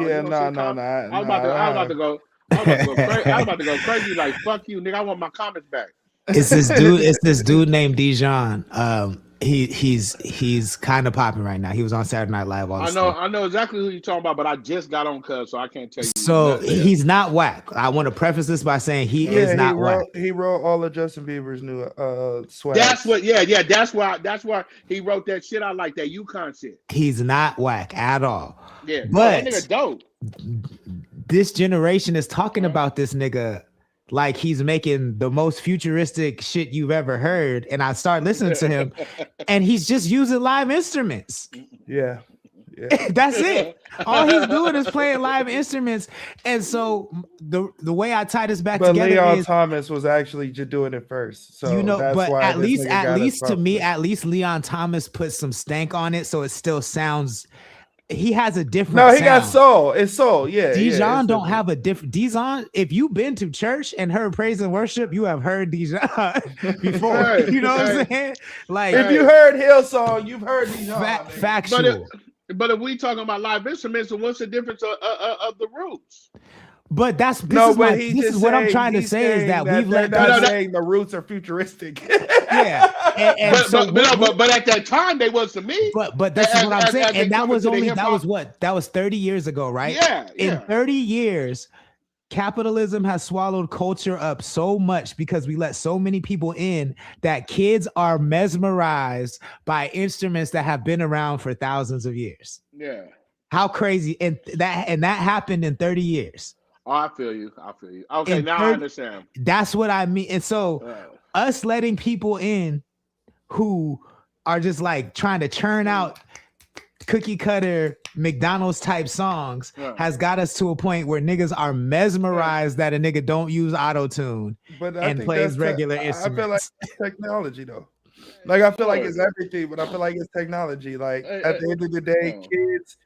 to go crazy. Like, fuck you, nigga. I want my comments back. It's this dude named Dijon. He's kind of popping right now. He was on Saturday Night Live. I know exactly who you're talking about, but I just got on Cuz, so I can't tell you. So he's not whack. I want to preface this by saying he is not whack. He wrote all of Justin Bieber's new swag. That's what. Yeah. That's why he wrote that shit. I like that UConn shit. He's not whack at all. Yeah, but that nigga dope. This generation is talking about this nigga like he's making the most futuristic shit you've ever heard. And I start listening to him and he's just using live instruments. Yeah. That's it. All he's doing is playing live instruments. And so the way I tie this back together Leon Thomas was actually just doing it first. So you know, that's but why at least to me, at least Leon Thomas put some stank on it. So it still sounds, he has a different sound. Got soul. It's soul. Yeah. Dijon don't have a different Dijon. If you've been to church and heard praise and worship, you have heard Dijon before. Right, you know what I'm saying? Like if you heard Hillsong, you've heard Dijon. Factual. But if we talking about live instruments, then what's the difference of the roots? But this is what I'm trying to say is that we've let saying the roots are futuristic. Yeah, but at that time they was to me. But this is what I'm saying, and that was 30 years ago, right? Yeah. In 30 years, capitalism has swallowed culture up so much because we let so many people in that kids are mesmerized by instruments that have been around for thousands of years. Yeah. How crazy, and that happened in 30 years. Oh, I feel you. Okay, now I understand. That's what I mean. And so us letting people in who are just like trying to churn out cookie cutter McDonald's type songs has got us to a point where niggas are mesmerized that a nigga don't use auto-tune and plays regular instruments. I feel like it's technology though. Like I feel like it's everything, but I feel like it's technology. Like at the end of the day, kids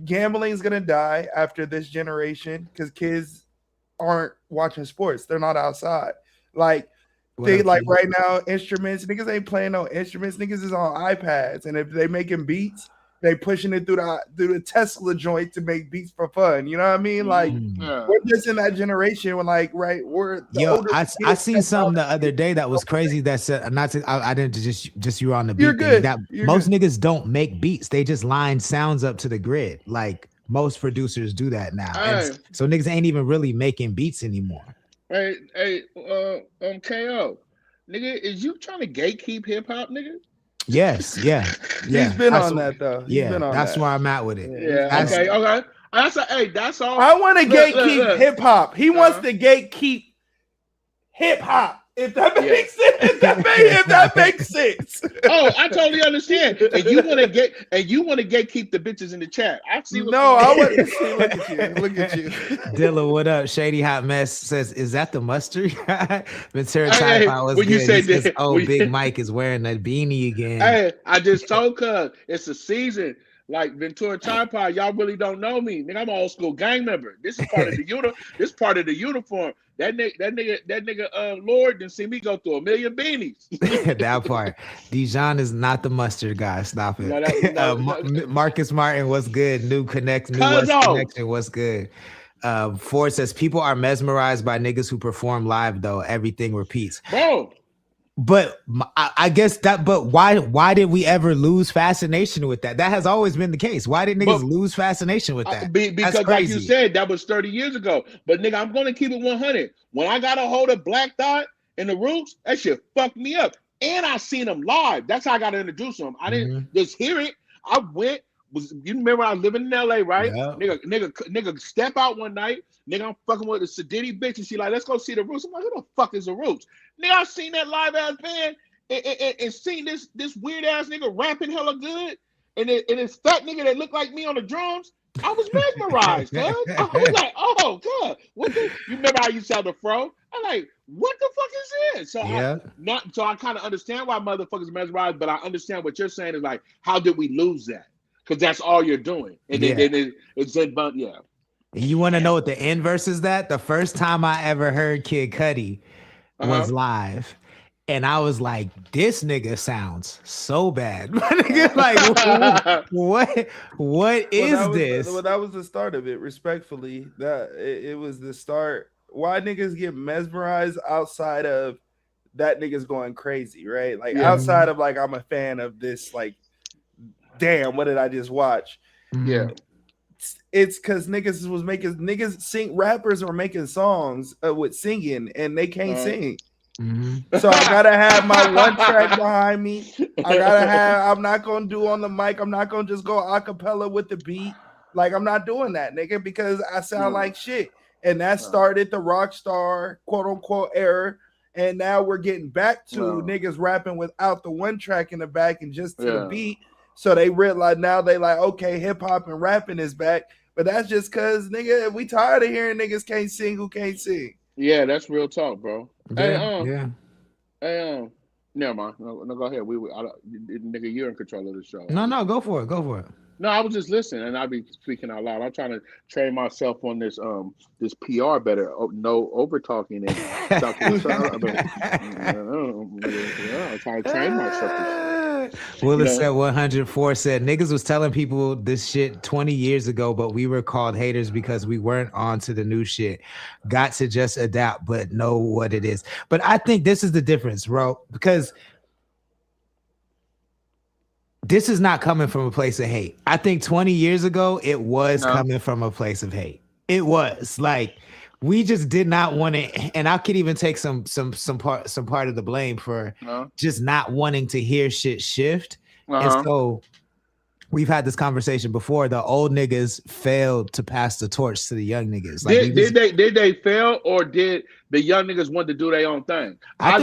gambling's gonna die after this generation because kids aren't watching sports. They're not outside. Like they like right now, instruments, niggas ain't playing no instruments. Niggas is on iPads, and if they making beats, they pushing it through the Tesla joint to make beats for fun. You know what I mean? Like we're just in that generation when we're I seen something the other day that was crazy that said I didn't just you were on the beat. You're good. Most niggas don't make beats. They just line sounds up to the grid. Like most producers do that now. So niggas ain't even really making beats anymore. Hey, KO, nigga, is you trying to gatekeep hip hop, nigga? Yes, yeah. He's been on that though. That's where I'm at with it. Yeah, okay. That's all. I want to gatekeep hip hop. He wants to gatekeep hip hop. If that makes sense, if that makes sense. Oh, I totally understand. And you want to gatekeep the bitches in the chat. I see. I want to see. Look at you. Dilla, what up? Shady Hot Mess says, "Is that the mustard guy?" Ventura Tide was good. You say he says, Big Mike is wearing a beanie again. Hey, I just told cuz it's a season. Like Ventura Tripod, y'all really don't know me. Nigga, I'm an old school gang member. This is part of the This part of the uniform. That nigga, Lord didn't see me go through a million beanies. That part. Dijon is not the mustard guy. Stop it. No. Marcus Martin, what's good? New connection. What's good? Ford says people are mesmerized by niggas who perform live though. Everything repeats. Bro. But I guess but why did we ever lose fascination with that? That has always been the case. Why did niggas lose fascination with that? Because like you said, that was 30 years ago. But nigga, I'm gonna keep it 100. When I got a hold of Black Thought and the Roots, that shit fucked me up. And I seen them live. That's how I got introduced to them. I didn't just hear it. I went. You remember I was living in LA, right? Yeah. Nigga, step out one night. Nigga, I'm fucking with a Sadiddy bitch, and she like, let's go see the Roots. I'm like, who the fuck is the Roots? Nigga, I seen that live ass band and seen this weird ass nigga rapping hella good, and this fat nigga that looked like me on the drums. I was mesmerized, cuz. I was like, oh god, you remember how you sound the fro? I'm like, what the fuck is this? So I kind of understand why motherfuckers mesmerized, but I understand what you're saying is like, how did we lose that? Because that's all you're doing, and then it's in You want to know what the inverse is? That the first time I ever heard Kid Cudi was live, and I was like, "This nigga sounds so bad." Like, what is this? That was the start of it. Respectfully, that it was the start. Why niggas get mesmerized outside of that niggas going crazy, right? Like outside of like I'm a fan of this, like. Damn, what did I just watch? Yeah. It's because rappers were making songs with singing and they can't sing. Mm-hmm. So I gotta have my one track behind me. I'm not gonna do on the mic. I'm not gonna just go a cappella with the beat. Like I'm not doing that, nigga, because I sound like shit. And that started the rock star quote unquote era. And now we're getting back to niggas rapping without the one track in the back and just to the beat. So they realize now they like, okay, hip hop and rapping is back, but that's just cause nigga, we tired of hearing niggas can't sing who can't sing. Yeah, that's real talk, bro. Yeah. Hey, never mind. No, go ahead. Nigga, you're in control of the show. No, go for it. No, I was just listening, and I'd be speaking out loud. I'm trying to train myself on this this PR better. No over talking and talking. I'm trying to train myself. Willis said 104 said niggas was telling people this shit 20 years ago, but we were called haters because we weren't on to the new shit. Got to just adapt, but know what it is. But I think this is the difference, bro, because this is not coming from a place of hate. I think 20 years ago, it was coming from a place of hate. It was like we just did not want to, and I could even take some part of the blame for just not wanting to hear shit shift. And so we've had this conversation before. The old niggas failed to pass the torch to the young niggas. Like, did they fail, or did the young niggas want to do their own thing? I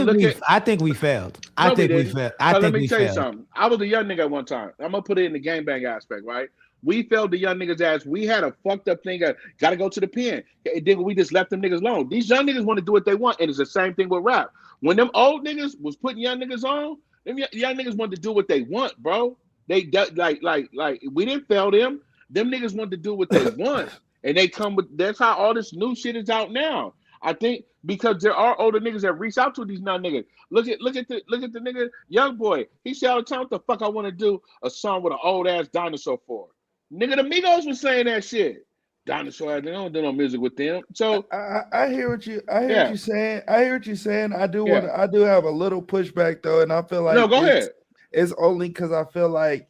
think we failed. I think we failed. Let me tell you something. I was a young nigga at one time. I'm gonna put it in the gangbang aspect, right? We failed the young niggas' ass. We had a fucked up thing. Got to go to the pen. Then we just left them niggas alone. These young niggas want to do what they want, and it's the same thing with rap. When them old niggas was putting young niggas on, them young niggas wanted to do what they want, bro. They like we didn't fail them. Them niggas want to do what they want, and they come with. That's how all this new shit is out now. I think because there are older niggas that reach out to these young niggas. Look at the nigga, young boy. He said all the time, "What the fuck I want to do a song with an old ass dinosaur for?" Nigga, the Migos was saying that shit. Dinosaur, they don't do no music with them. So I hear what you what you're saying. I hear what you're saying. I do have a little pushback though, and I feel like go ahead. It's only because I feel like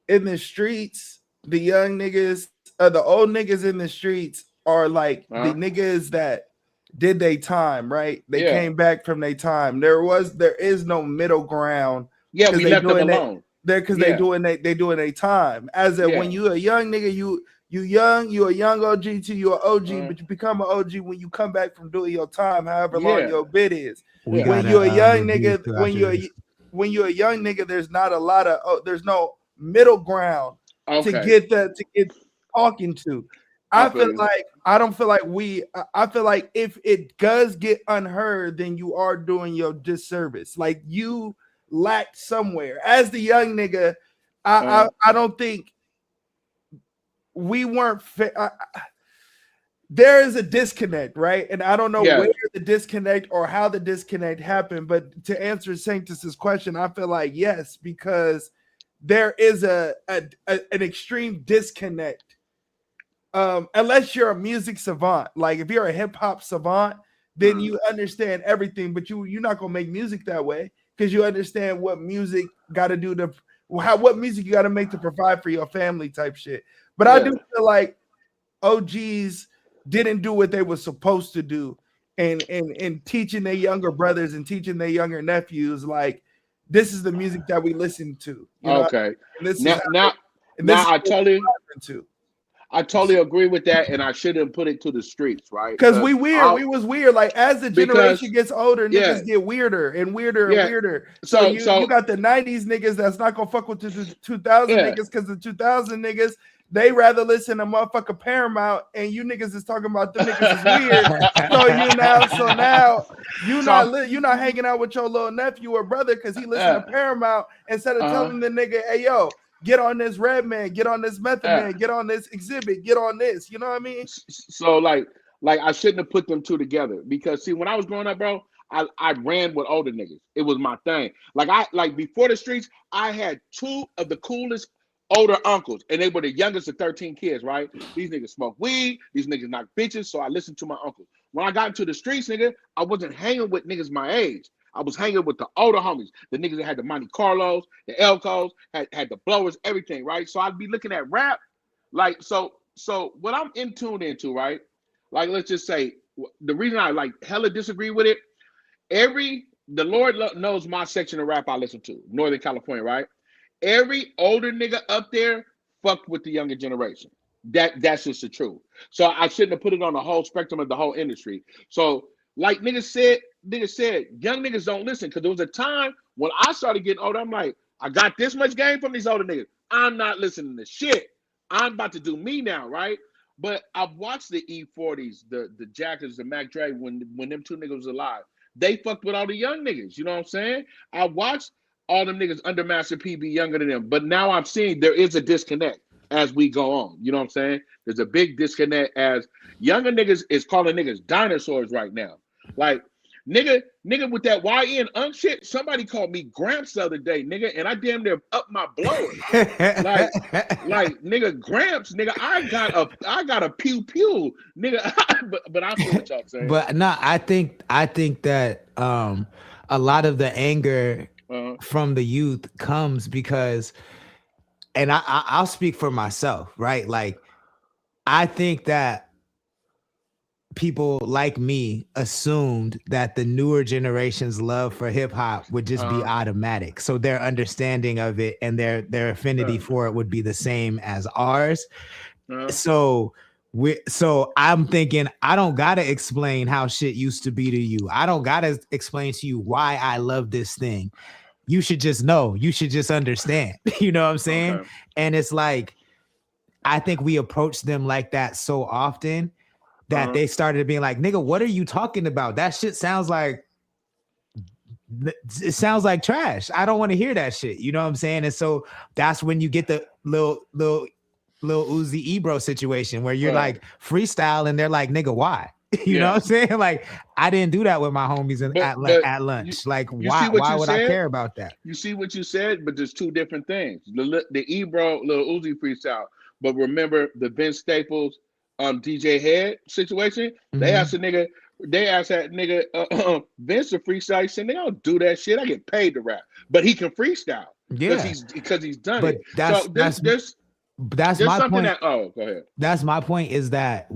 in the streets, the young niggas, the old niggas in the streets are like the niggas that did their time, right? They came back from their time. There is no middle ground. Yeah, we left them alone. Because they doing their time. As a when you a young nigga, you a young OG to you an OG, but you become an OG when you come back from doing your time, however long your bid is. When you're a young nigga, when you're a young nigga, there's not a lot of there's no middle ground to get talking to. I feel like I feel like if it does get unheard, then you are doing your disservice. Like you lacked somewhere. As the young nigga, I don't think we weren't there is a disconnect, right? And I don't know where the disconnect or how the disconnect happened, but to answer Sanctus's question, I feel like yes, because there is an extreme disconnect. Unless you're a music savant, like if you're a hip hop savant, then you understand everything, but you're not gonna make music that way because you understand what music got to do what music you got to make to provide for your family type shit. But I do feel like OGs didn't do what they were supposed to do, and teaching their younger brothers and teaching their younger nephews like this is the music that we listen to. I totally agree with that, and I shouldn't put it to the streets, right? Because we was weird. Like as the generation gets older, niggas get weirder and weirder and weirder. So you got the 90s niggas that's not gonna fuck with the 2000 niggas because the 2000 niggas they rather listen to motherfucking Paramount, and you niggas is talking about them niggas is weird. You're not hanging out with your little nephew or brother because he listen to Paramount instead of telling the nigga, hey yo, get on this Redman, get on this Method Man, get on this Exhibit, get on this. You know what I mean? So like I shouldn't have put them two together because see, when I was growing up, bro, I ran with older niggas. It was my thing. Like before the streets, I had two of the coolest older uncles, and they were the youngest of 13 kids, right? These niggas smoke weed, these niggas knock bitches, so I listened to my uncle. When I got into the streets, nigga, I wasn't hanging with niggas my age. I was hanging with the older homies, the niggas that had the Monte Carlos, the Elcos, had the blowers, everything, right? So I'd be looking at rap, like, so what I'm in tune into, right? Like, let's just say, the reason I like hella disagree with it, the Lord knows my section of rap I listen to, Northern California, right? Every older nigga up there fucked with the younger generation. That's just the truth. So I shouldn't have put it on the whole spectrum of the whole industry. So like niggas said, young niggas don't listen because there was a time when I started getting older. I'm like, I got this much game from these older niggas. I'm not listening to shit. I'm about to do me now, right? But I've watched the E40s, the Jackers, the Mac Dre when them two niggas was alive. They fucked with all the young niggas. You know what I'm saying? I watched all them niggas under Master P be younger than them. But now I'm seeing there is a disconnect as we go on. You know what I'm saying? There's a big disconnect as younger niggas is calling niggas dinosaurs right now. Like, nigga with that YN shit, somebody called me Gramps the other day, nigga, and I damn near up my blower. like nigga Gramps, nigga, I got a pew pew, nigga. but I feel what y'all saying. But no, I think that a lot of the anger from the youth comes because, and I'll speak for myself, right? Like, I think that people like me assumed that the newer generation's love for hip hop would just be automatic. So their understanding of it and their affinity for it would be the same as ours. So I'm thinking, I don't gotta explain how shit used to be to you. I don't gotta explain to you why I love this thing. You should just know. You should just understand. You know what I'm saying? Okay. And it's like, I think we approach them like that so often that they started being like, nigga, what are you talking about? That shit sounds like trash. I don't want to hear that shit. You know what I'm saying? And so that's when you get the little Lil Uzi Ebro situation where you're like freestyle and they're like, nigga, why? You know what I'm saying? Like, I didn't do that with my homies at lunch. Why would I care about that? You see what you said, but there's two different things. The Ebro, Lil Uzi freestyle, but remember the Vince Staples, DJ Head situation? They asked that nigga Vince to freestyle. He said, "Nigga, I don't do that shit. I get paid to rap." But he can freestyle. Yeah. Because he's done it. That's my point. Go ahead. That's my point, is that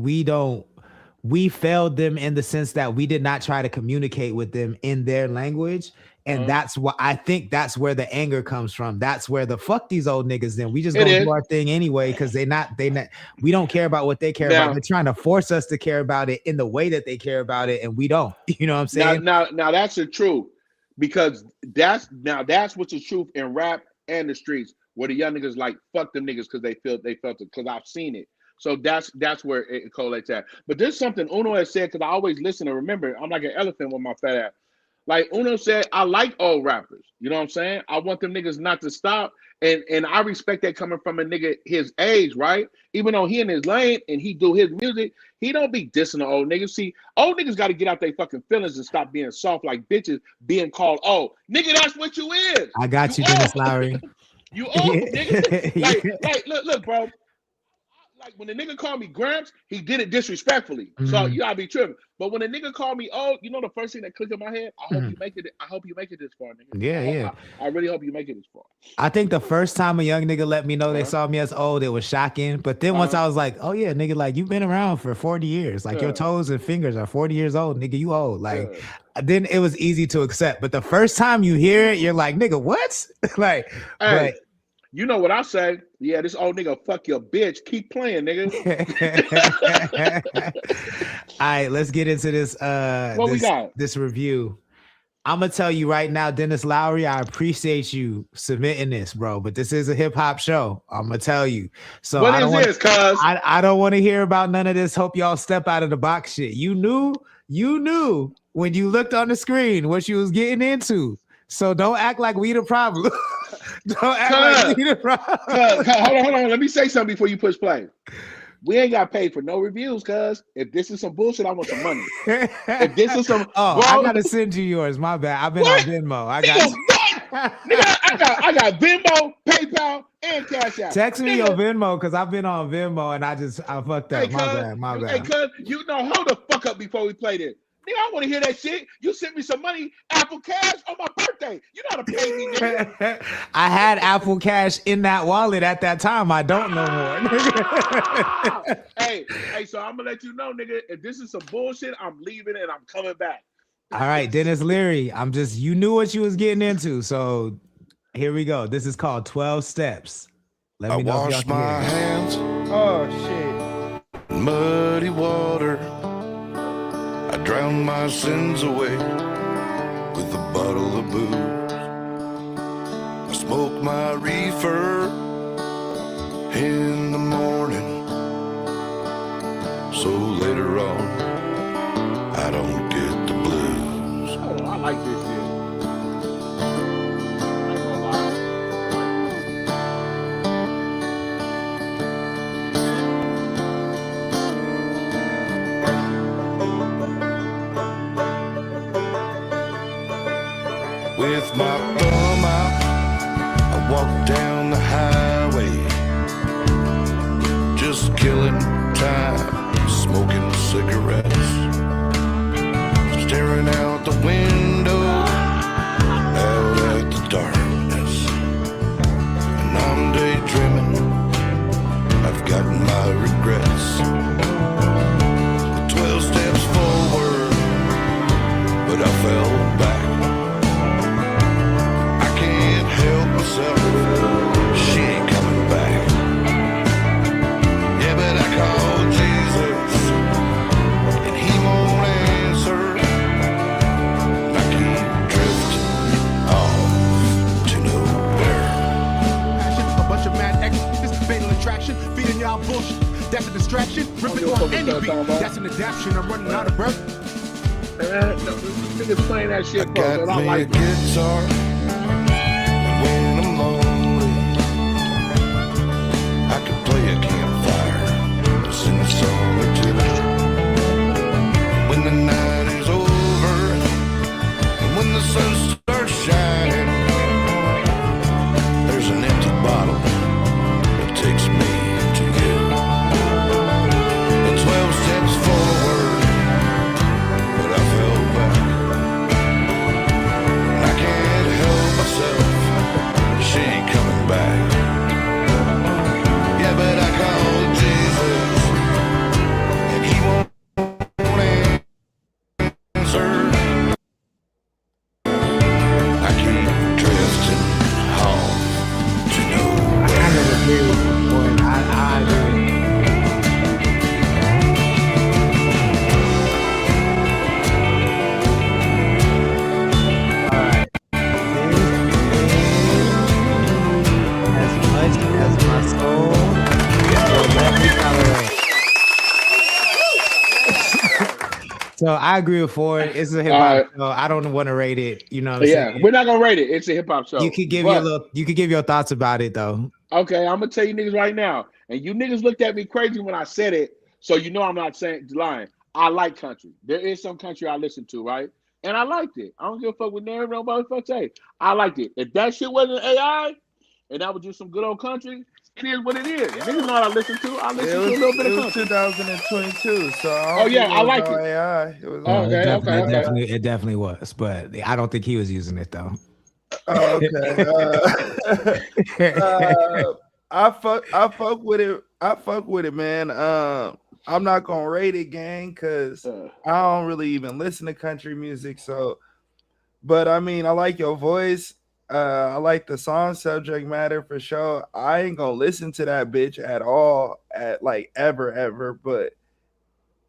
we failed them in the sense that we did not try to communicate with them in their language. And that's what I think, that's where the anger comes from. That's where the fuck these old niggas, then we just gonna do our thing anyway, because we don't care about what they care about. They're trying to force us to care about it in the way that they care about it, and we don't. You know what I'm saying? Now that's the truth, because that's what's the truth in rap and the streets, where the young niggas like fuck them niggas because they felt it, because I've seen it. So that's where it correlates at. But there's something Uno has said, because I always listen and remember. I'm like an elephant with my fat ass. Like Uno said, I like old rappers. You know what I'm saying? I want them niggas not to stop. And I respect that coming from a nigga his age, right? Even though he in his lane and he do his music, he don't be dissing the old niggas. See, old niggas got to get out their fucking feelings and stop being soft like bitches, being called old. Nigga, that's what you is. I got you, Dennis Lowry. You old, nigga. Like, look, bro. Like when the nigga called me Gramps, he did it disrespectfully. So you gotta be tripping. But when a nigga called me old, you know the first thing that clicked in my head? I hope you make it. I hope you make it this far, nigga. Yeah. I really hope you make it this far. I think the first time a young nigga let me know they saw me as old, it was shocking. But then once I was like, oh yeah, nigga, like you've been around for 40 years. Like your toes and fingers are 40 years old, nigga. You old. Like then it was easy to accept. But the first time you hear it, you're like, nigga, what? Like, hey. You know what I say? Yeah, this old nigga fuck your bitch. Keep playing, nigga. All right, let's get into this. What we got? This review. I'm gonna tell you right now, Dennis Lowry, I appreciate you submitting this, bro. But this is a hip hop show. I'm gonna tell you. So what is this, cuz? I don't want to hear about none of this. Hope y'all step out of the box shit. You knew when you looked on the screen what you was getting into. So don't act like we the problem. Don't act like we the problem. Hold on. Let me say something before you push play. We ain't got paid for no reviews, cuz. If this is some bullshit, I want some money. If this is some I gotta send you yours. My bad. I've been on Venmo. I got Venmo, PayPal, and Cash App. Text me your Venmo, because I've been on Venmo and I fucked up. My bad. Hey, cuz, hold the fuck up before we play this. Nigga, I want to hear that shit. You sent me some money, Apple Cash, on my birthday. You know how to pay me, nigga. I had Apple Cash in that wallet at that time. I don't no more. Hey, so I'm going to let you know, nigga, if this is some bullshit, I'm leaving and I'm coming back. All right, Dennis Leary, you knew what you was getting into. So here we go. This is called 12 Steps. Let me know if y'all can hear. I wash my hands. Oh, shit. Muddy water. I drown my sins away with a bottle of booze. I smoke my reefer in the morning, so later on I don't get the blues. Oh, I like this shit. With my thumb out, I walk down the highway, just killing time, smoking cigarettes, staring out the window, out at the darkness, and I'm daydreaming, I've got my regrets. 12 steps forward, but I fell back. She ain't coming back. Yeah, but I called Jesus and he won't answer. I keep drifting off to nowhere. A bunch of mad actors, fatal attraction, feeding y'all bullshit. That's a distraction. Ripping on any beat. That's an adaptation. I'm running out of breath. Niggas playing that shit. I got me a guitar. When I'm lonely, I could play a key. the sun starts shining, there's an empty bottle that takes me to you. And 12 steps forward, but I fell back. And I can't help myself, she ain't coming back. Yeah, but I called Jesus, and he won't answer. I keep drifting home to I kind of agree with you, boy. I agree. All right. As much as my soul will let me tolerate. So I agree with Ford. It's a hip hop show. I don't want to rate it. You know what I'm saying? we're not gonna rate it. It's a hip hop show. You could give you could give your thoughts about it though. Okay, I'm gonna tell you niggas right now, and you niggas looked at me crazy when I said it, so you know I'm not lying. I like country. There is some country I listen to, right? And I liked it. I don't give a fuck what nobody fuck say. I liked it. If that shit wasn't AI, and that was just some good old country, it is what it is. Niggas know what I listen to. I listen to a little bit of country. 2022, so I like it. AI. It was It definitely was, but I don't think he was using it though. okay. I fuck with it. I fuck with it, man. I'm not gonna rate it, gang, because I don't really even listen to country music. So, but I mean, I like your voice. I like the song subject matter for sure. I ain't gonna listen to that bitch at all, ever. But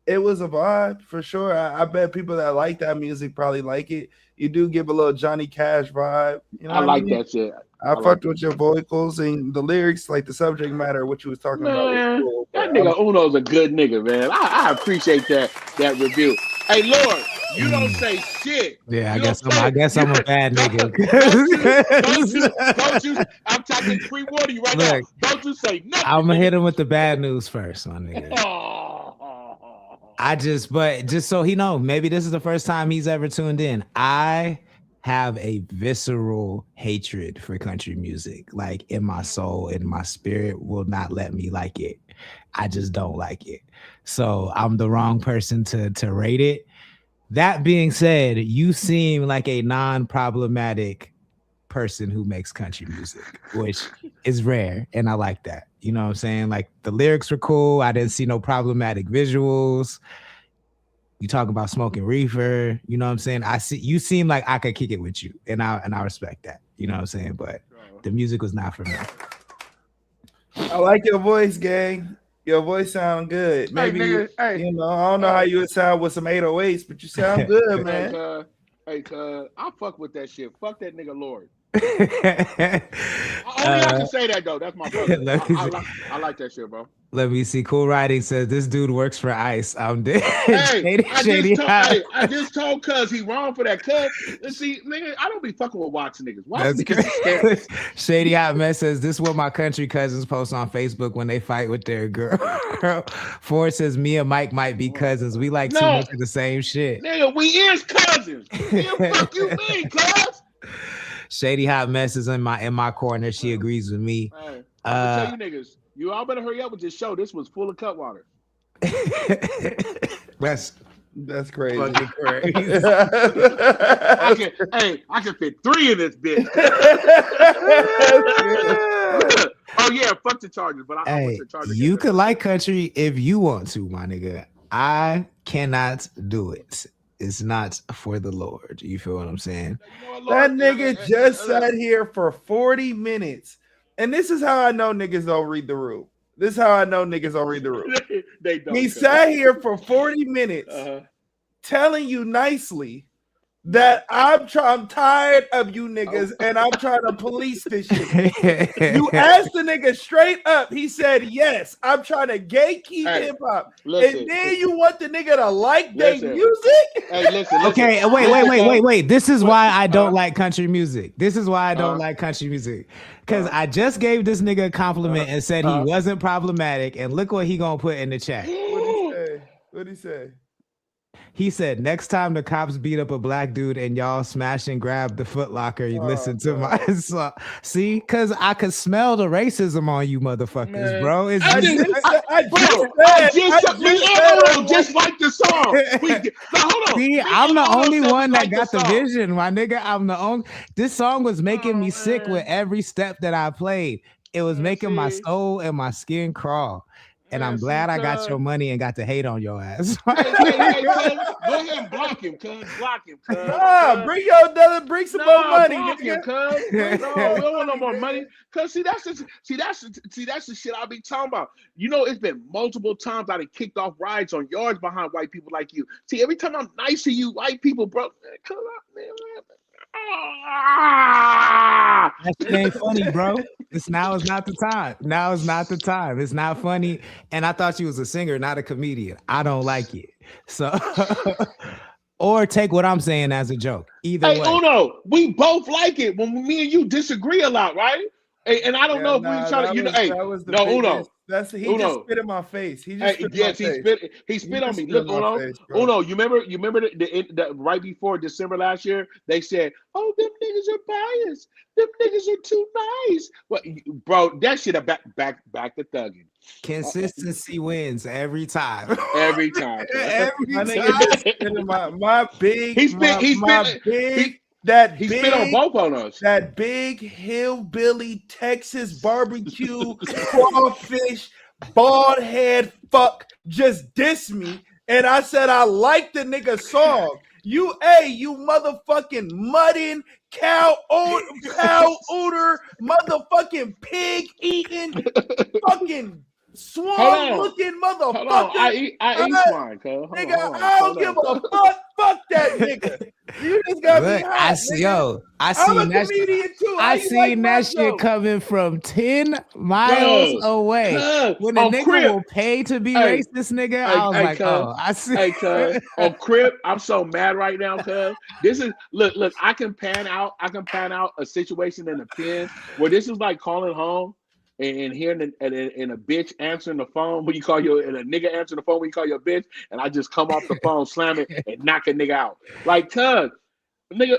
it was a vibe for sure. I bet people that like that music probably like it. You do give a little Johnny Cash vibe. You know, I like that shit. I fucked with your vocals and the lyrics, like the subject matter, what you was talking about. Was cool, that nigga Uno's a good nigga, man. I appreciate that review. Hey, Lord, you don't say shit. Yeah, I guess I'm a bad nigga. Don't you? I'm talking free water you right now. Don't you say nothing. I'm gonna hit him with the bad news first, my nigga. Just so he know, maybe this is the first time he's ever tuned in. I have a visceral hatred for country music, like in my soul, in my spirit will not let me like it. I just don't like it. So I'm the wrong person to rate it. That being said, you seem like a non-problematic person who makes country music, which is rare, and I like that. You know what I'm saying? Like the lyrics were cool. I didn't see no problematic visuals. You talk about smoking reefer, you know what I'm saying? You seem like I could kick it with you, and I respect that. You know what I'm saying? But the music was not for me. I like your voice, gang. Your voice sound good. Maybe you know, I don't know how you would sound with some 808s, but you sound good, man. I fuck with that shit. Fuck that nigga Lord. I can say that though. That's my brother. I like that shit, bro. Let me see. Cool Writing says this dude works for ICE. I'm dead. Hey, I just told Cuz he wrong for that. Cuz, see, nigga, I don't be fucking with watch niggas. Why niggas Shady Hot Mess says this is what my country cousins post on Facebook when they fight with their girl. Ford says me and Mike might be cousins. We like too much of the same shit. Nigga, we is cousins. The fuck you mean, cuz? Shady Hot Mess is in my corner. She agrees with me. Hey, I'll tell you niggas, you all better hurry up with this show. This was full of cut water. That's crazy. I can fit 3 in this bitch. Oh yeah, fuck the Chargers, but I want the Chargers. You could like country if you want to, my nigga. I cannot do it. It's not for the Lord. You feel what I'm saying? That nigga just sat here for 40 minutes. And this is how I know niggas don't read the room. This is how I know niggas don't read the room. They don't. He sat here for 40 minutes telling you nicely that I'm tired of you niggas and I'm trying to police this shit. You asked the nigga straight up. He said, yes, I'm trying to gatekeep hip hop. And then you want the nigga to like their music? Hey, listen. Okay, wait. This is why I don't like country music. This is why I don't like country music. Because I just gave this nigga a compliment and said he wasn't problematic. And look what he gonna put in the chat. What'd he say? He said, next time the cops beat up a black dude and y'all smash and grab the Foot Locker, you listen to my song. See, because I could smell the racism on you motherfuckers, bro. It's just like the song. Hold on. See, I'm the only one that got the vision, my nigga. I'm the only. This song was making me sick with every step that I played. It was making my soul and my skin crawl. And I'm glad I got your money and got to hate on your ass. Hey, go ahead and block him, cuz. Block him, cuz. Bring some more money. Block him, cuz. No, we don't want no more money. Cuz that's the shit I be talking about. You know, it's been multiple times I done kicked off rides on yards behind white people like you. See, every time I'm nice to you, white people, bro, come on, man. That shit ain't funny, bro. Now is not the time. Now is not the time. It's not funny. And I thought you was a singer, not a comedian. I don't like it. So, or take what I'm saying as a joke. Either way. Uno, we both like it when me and you disagree a lot, right? And I don't know if we try to, Uno. He just spit in my face. He spit on me. Look, Uno, you remember the right before December last year, they said, "Oh, them niggas are biased. Them niggas are too nice." Well, bro, that shit back to thugging. Consistency wins every time. Every time. My big. He spit on both on us. That big hillbilly Texas barbecue crawfish bald head fuck just dissed me, and I said I like the nigga song. You motherfucking mudding cow odor, motherfucking pig eating, fucking swamp looking motherfucker. I eat swine, cuz. Nigga, I don't give a fuck. Fuck that nigga. You just got me hot. I seen that shit coming from 10 miles away. When a nigga Crip will pay to be racist, nigga, I was like, I see. Hey, cuz, on Crip, I'm so mad right now, cuz. This is look. I can pan out a situation in a pen where this is like calling home. And hearing a bitch answering the phone when you call and a nigga answering the phone when you call your bitch, and I just come off the phone, slam it, and knock a nigga out. Like, cuz, nigga.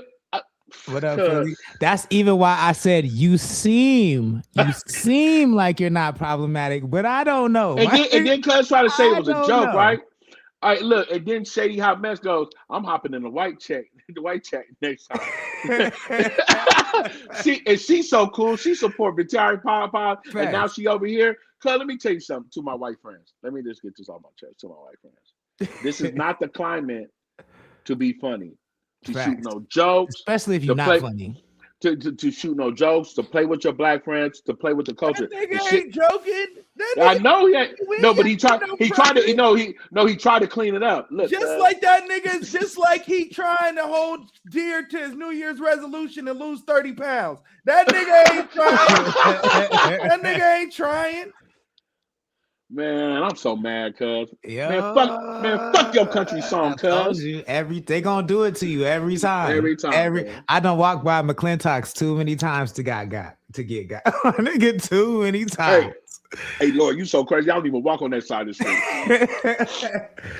What up, Philly? That's even why I said you seem like you're not problematic, but I don't know. And then cuz try to say it was a joke, right? All right, look, and then Shady Hot Mess goes, I'm hopping in the white check next time. She's so cool. She support Vitari Pop, and now she over here. Cuz, let me tell you something to my white friends. Let me just get this off my chest to my white friends. This is not the climate to be funny, to shoot no jokes, especially if you're not funny. To shoot no jokes, to play with your black friends, to play with the culture. That nigga ain't joking. I know he ain't. No, but he tried to clean it up. Look, like that nigga, just like he trying to hold dear to his New Year's resolution and lose 30 pounds. That nigga ain't trying. Man, I'm so mad, cuz. Man, fuck your country song, cuz. They gonna do it to you every time. Every time. I done walked by McClintock's too many times to get got. Nigga, too many times. Hey, Lord, you so crazy. I don't even walk on that side of the street.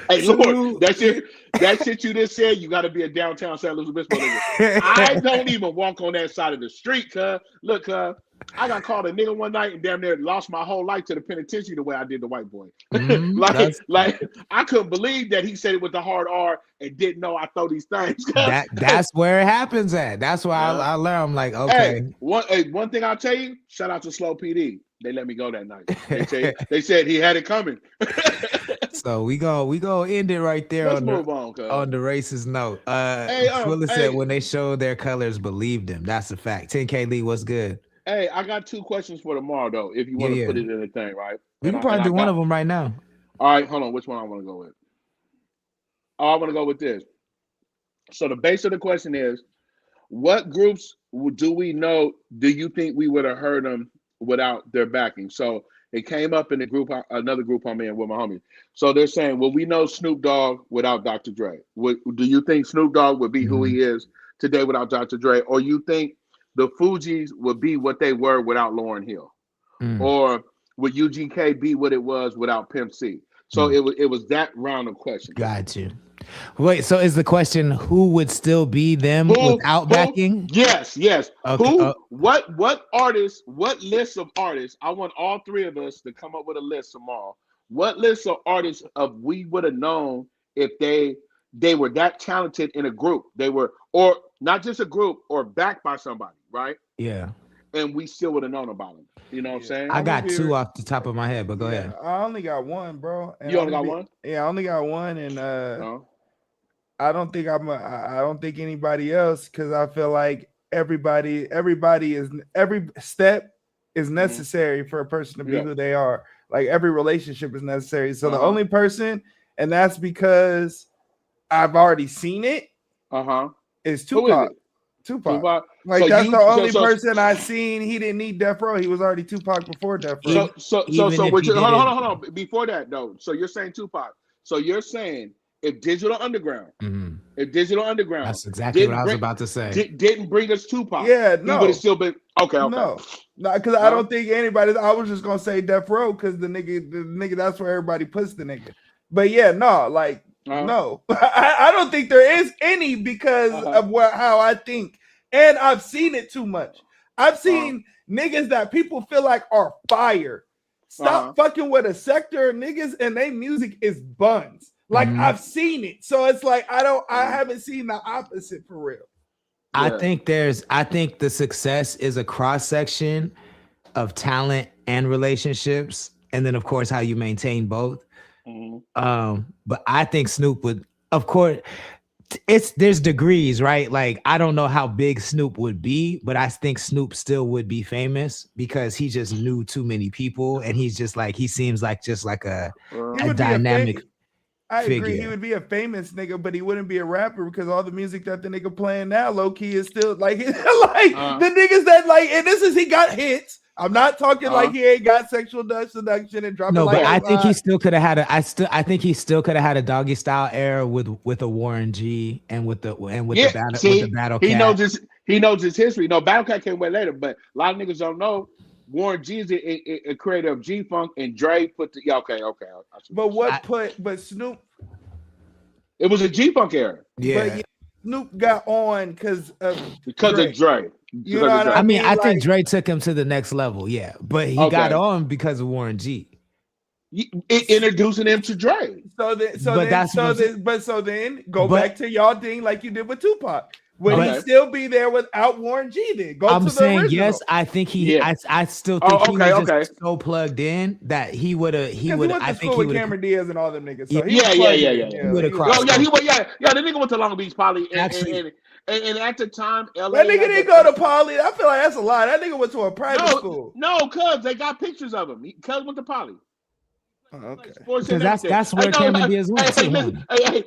Hey, Lord, that shit you just said, you got to be a downtown San Luis Obispo nigga. I don't even walk on that side of the street, cuz. Look, cuz. I got called a nigga one night and damn near lost my whole life to the penitentiary the way I did the white boy. Like I couldn't believe that he said it with the hard R and didn't know I throw these things. That's where it happens at. That's why I learned. I'm like, okay. One thing I'll tell you, shout out to Slow PD. They let me go that night. They said he had it coming. So we go end it right there. Let's move on the racist note. Willa said when they showed their colors, believed them. That's a fact. 10K Lee, what's good? Hey, I got 2 questions for tomorrow, though, if you want to put it in the thing, right? We can probably do one of them right now. All right, hold on. Which one I want to go with? Oh, I want to go with this. So the base of the question is, what groups do we know, do you think we would have heard them without their backing? So it came up in the group, another group I'm in with my homies. So they're saying, well, we know Snoop Dogg without Dr. Dre. Do you think Snoop Dogg would be who he is today without Dr. Dre? Or you think the Fugees would be what they were without Lauryn Hill? Or would UGK be what it was without Pimp C? So it was that round of questions. Got you. Wait, so is the question who would still be them without backing? Yes. Okay. What artists, what list of artists? I want all three of us to come up with a list tomorrow. What list of artists we would have known if they were that talented in a group? They were, or not just a group, or backed by somebody, right? Yeah. And we still would have known about them. You know what I'm saying? I got two off the top of my head, but go ahead. I only got one, bro. You only got one? Yeah, I only got one, and No. I don't think I don't think anybody else, because I feel like every step is necessary for a person to be who they are. Like every relationship is necessary. So the only person, and that's because I've already seen it, is Tupac. Tupac. Like, so that's the only person I seen. He didn't need Death Row. He was already Tupac before Death Row. So hold on. Before that though, so you're saying Tupac. So you're saying if Digital Underground, that's exactly what I was about to say, didn't bring us Tupac, he would have still been okay. No, because I don't think anybody. I was just gonna say Death Row because the nigga, that's where everybody puts the nigga. But yeah, no, like no, I don't think there is any because of how I think, and I've seen it too much. I've seen niggas that people feel like are fire. Stop fucking with a sector of niggas, and they music is buns. Like I've seen it, so it's like I haven't seen the opposite for real. I think the success is a cross section of talent and relationships, and then of course how you maintain both. But I think Snoop would, of course, there's degrees, right? Like I don't know how big Snoop would be, but I think Snoop still would be famous because he just knew too many people, and he's just like he seems like just like a dynamic. I agree. He would be a famous nigga, but he wouldn't be a rapper because all the music that the nigga playing now, low key, is still like the niggas that like. And he got hits. I'm not talking like he ain't got sexual seduction and dropping. No, but I think he still could have had I think he still could have had a Doggy Style era with a Warren G and with the Battle Cat. He knows his history. No, Battle Cat came way later, but a lot of niggas don't know. Warren G is a creator of G Funk, and Dre put the okay. But Snoop, it was a G Funk era. Yeah, but Snoop got on because of Dre. You know what I mean? I think Dre took him to the next level. Yeah, but he got on because of Warren G. Introducing him to Dre. So then go back to y'all thing like you did with Tupac. Would he still be there without Warren G? Then I'm saying original. Yes. I think he. Yeah. I still think he was just so plugged in that he would have. I think he would. Cameron Diaz and all them niggas. So He would have crossed. The nigga went to Long Beach Poly, and at the time, LA. That nigga didn't go to Poly. I feel like that's a lie. That nigga went to a private school. No, cuz they got pictures of him. Cuz went to Poly. Okay. Because that's where Cameron Diaz went.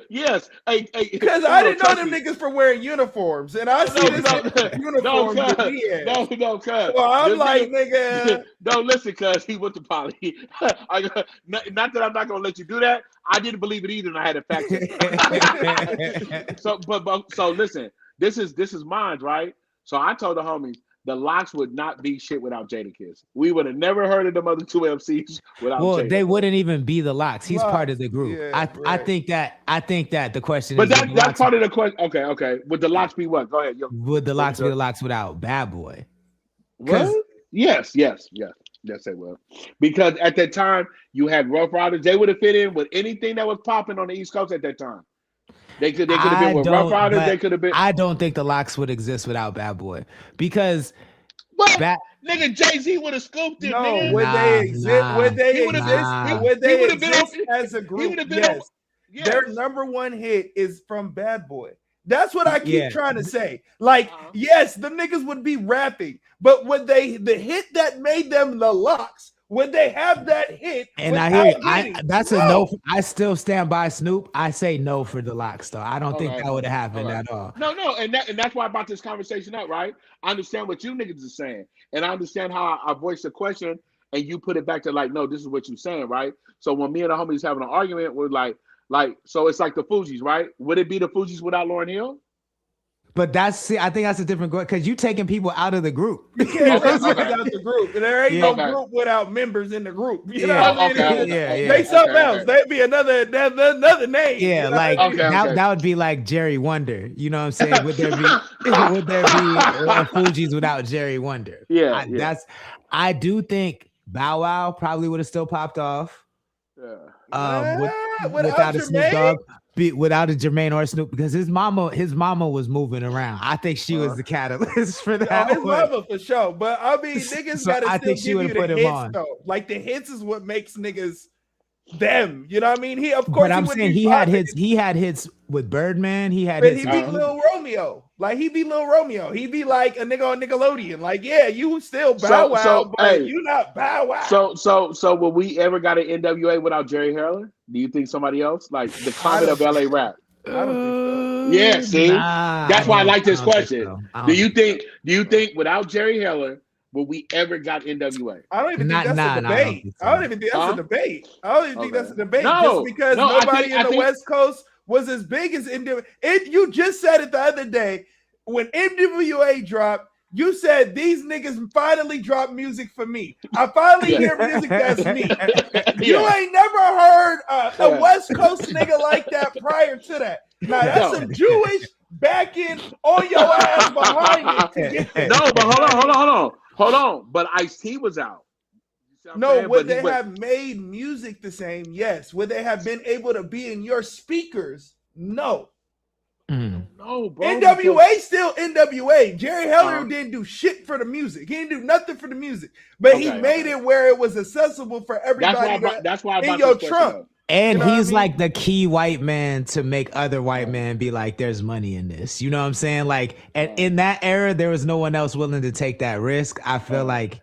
Yes. Because I didn't know them niggas for wearing uniforms, and I see this uniform. No, cuz. Well, I'm like, nigga. No, listen, cuz he went to Poly. Not that I'm not gonna let you do that. I didn't believe it either, and I had to fact check. So listen, this is mine, right? So I told the homies, the Locks would not be shit without Jadakiss. We would have never heard of them other two MCs without Jadakiss. They wouldn't even be the Locks. He's part of the group. Yeah, I think that the question is. But that's part of the question. Okay. Would the Locks be what? Go ahead. Would the Locks be the Locks without Bad Boy? What? Yes, they will. Because at that time, you had Rough Riders. They would have fit in with anything that was popping on the East Coast at that time. They could have been with Rough Riders. They could have been. I don't think the Locks would exist without Bad Boy because nigga Jay-Z would have scooped him. No, nigga. Would they exist as a group? Yes. Their number one hit is from Bad Boy. That's what I keep trying to say. Like, yes, the niggas would be rapping, but would the hit that made them the Locks? Would they have that hit? And I hear that's a no. I still stand by Snoop. I say no for the Locks, though. I don't think that would have happened at all. No, and that's why I brought this conversation up, right? I understand what you niggas are saying, and I understand how I voiced the question, and you put it back to like, no, this is what you're saying, right? So when me and the homies having an argument, we're like, so it's like the Fugees, right? Would it be the Fugees without Lauryn Hill? But I think that's a different because you taking people out of the group. You can't take out the group. There ain't no group without members in the group. You know what I mean? They something else. They'd be another name. Yeah, like that would be like Jerry Wonder. You know what I'm saying? Would there be Fugees without Jerry Wonder? I do think Bow Wow probably would have still popped off. Without a Snoop Dogg. Without a Jermaine or a Snoop, because his mama was moving around. I think she was the catalyst for that. His mama for sure. But I mean, niggas gotta still give you the hits though. Like the hits is what makes niggas them. You know what I mean? But I'm saying he had hits with Birdman. He beat Lil Romeo. Like he beat Lil Romeo. He be like a nigga on Nickelodeon. Like, yeah, you still Bow Wow, but you not Bow Wow. So will we ever got an NWA without Jerry Heller? Do you think somebody else? Like the climate of LA rap? I don't think so. Yeah, see? That's why I like this question. Do you think without Jerry Heller, will we ever got NWA? I don't even think that's a debate. I don't even think that's a debate. I don't even think that's a debate. Just because nobody in the West Coast was as big as NWA. You just said it the other day when NWA dropped. You said these niggas finally dropped music for me. I finally hear music that's me. You ain't never heard a West Coast nigga like that prior to that. Now that's some Jewish backing on your ass behind it. No, but hold on. But Ice-T was out. No, would they have made music the same? Yes. Would they have been able to be in your speakers? No. No, bro. NWA still NWA. Jerry Heller didn't do shit for the music. He didn't do nothing for the music, but he made it where it was accessible for everybody. That's why in your trunk. And he's like the key white man to make other white men be like, "There's money in this." You know what I'm saying? Like, and in that era, there was no one else willing to take that risk. I feel like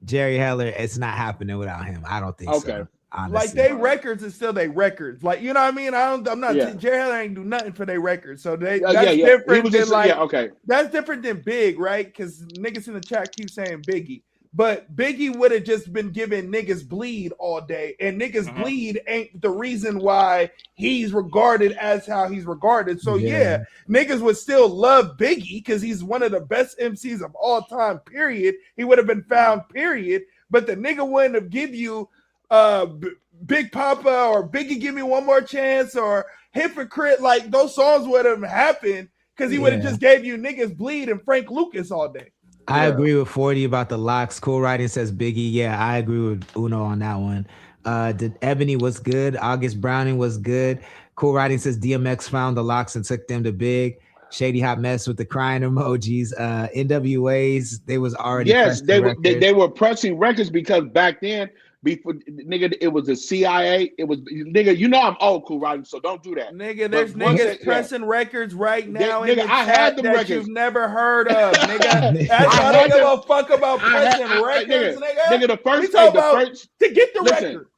Jerry Heller, it's not happening without him. I don't think so. Honestly. Like they records is still they records. Like, you know what I mean? I'm not Jerry Heller ain't do nothing for their records. So that's different than that's different than Big, right? Because niggas in the chat keep saying Biggie. But Biggie would have just been giving niggas bleed all day. And niggas bleed ain't the reason why he's regarded as how he's regarded. So niggas would still love Biggie because he's one of the best MCs of all time, period. He would have been found, period. But the nigga wouldn't have give you Big Papa or Biggie Give Me One More Chance or Hypocrite. Like those songs would have happened because he would have just gave you niggas bleed and Frank Lucas all day. I agree with 40 about the locks. Cool Writing says Biggie. Yeah, I agree with Uno on that one. Ebony was good. August Browning was good. Cool Writing says DMX found the locks and took them to Big. Shady Hot Mess with the crying emojis. NWAs, they was already they were pressing records because back then, before nigga, it was the CIA. It was nigga. You know I'm old, Cool Writing, so don't do that. Nigga, there's niggas pressing records right now. Nigga, I had them records you've never heard of. Nigga, that's why I don't give a fuck about pressing records. Nigga, the first to get the records.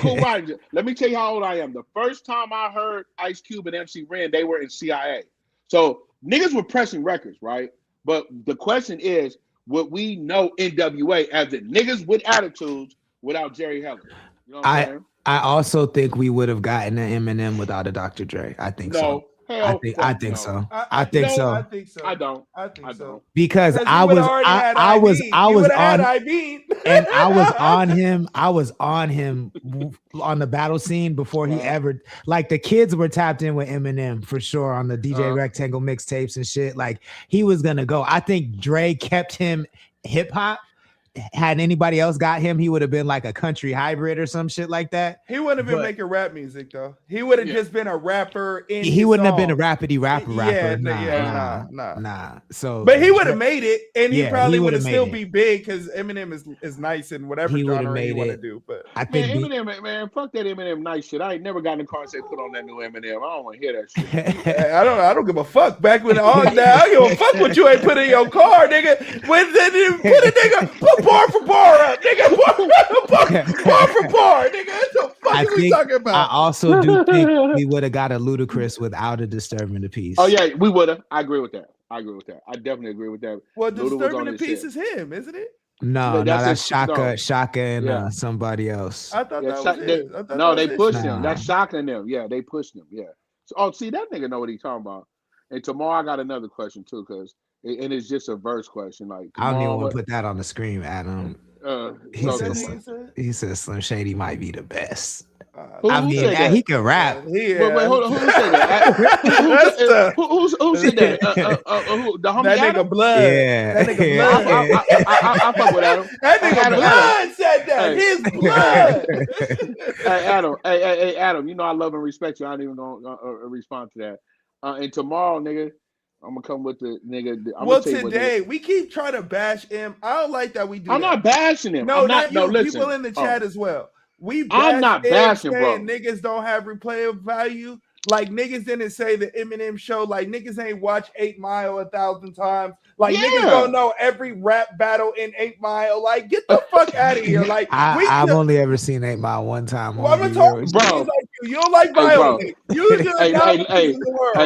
Cool Writing. Let me tell you how old I am. The first time I heard Ice Cube and MC Ren, they were in CIA. So niggas were pressing records, right? But the question is, would we know NWA as the niggas with attitudes without Jerry Heller? You know what I'm saying? I also think we would have gotten an Eminem without a Dr. Dre. I think so. I think so. I think so. I don't. Because I was on him on the battle scene before he ever, like, the kids were tapped in with Eminem for sure on the DJ Rectangle mixtapes and shit. Like, he was gonna go. I think Dre kept him hip hop. Had anybody else got him, he would have been like a country hybrid or some shit like that. He wouldn't have been making rap music though. He would have just been a rapper. He wouldn't have been a rapidy rapper. Nah. So, but he would have made it, and he probably would have still be big because Eminem is nice and whatever genre he want to do. But I think Eminem, man, fuck that Eminem nice shit. I ain't never got in the car and say put on that new Eminem. I don't want to hear that shit. I don't give a fuck. Back when I don't give a fuck what you ain't put in your car, nigga. When they put a nigga bar for bar up, nigga. Bar for bar, nigga. What the fuck are we talking about? I also do think we would have got a Ludacris without a Disturbing the Peace. Oh yeah, we would have. I agree with that. I definitely agree with that. Well, Disturbing the Peace is him, isn't it? No, that's Shaka and somebody else. I thought that was his. They pushed him. That's Shaka and them. Yeah, they pushed him. Yeah. So, see, that nigga know what he's talking about. And tomorrow I got another question too, and it's just a verse question. Like I don't even tomorrow, want to put that on the screen, Adam. He says Slim Shady might be the best. Who said that? He can rap. Wait, hold on. Who said that? Who said that? The homie that Adam? Nigga Blood. Yeah. That nigga Blood. I fuck with Adam. That nigga Blood said that. Hey. His blood. Hey, Adam. Hey, Adam. You know I love and respect you. I ain't even gonna respond to that. And tomorrow, nigga, I'm gonna come with the nigga. Well, today we keep trying to bash him. I don't like that we do. I'm not bashing him. No, not you. Listen. People in the chat as well. I'm not bashing, bro. Niggas don't have replay value. Like niggas didn't say the Eminem show. Like niggas ain't watched 8 Mile 1,000 times. Like niggas don't know every rap battle in 8 Mile. Like get the fuck out of here. Like I've only ever seen 8 Mile one time. Well, I'm gonna talk, bro. Like you don't like violence. You just hey,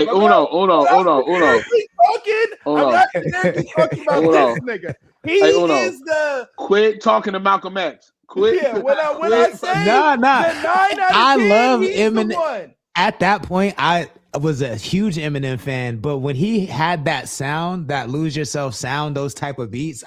Uno. I'm not talking about this nigga. He is the. Quit talking to Malcolm X. Quit. Yeah, when I say nah. the 9 out of 10, I love Eminem. At that point, I was a huge Eminem fan, but when he had that sound, that Lose Yourself sound, those type of beats,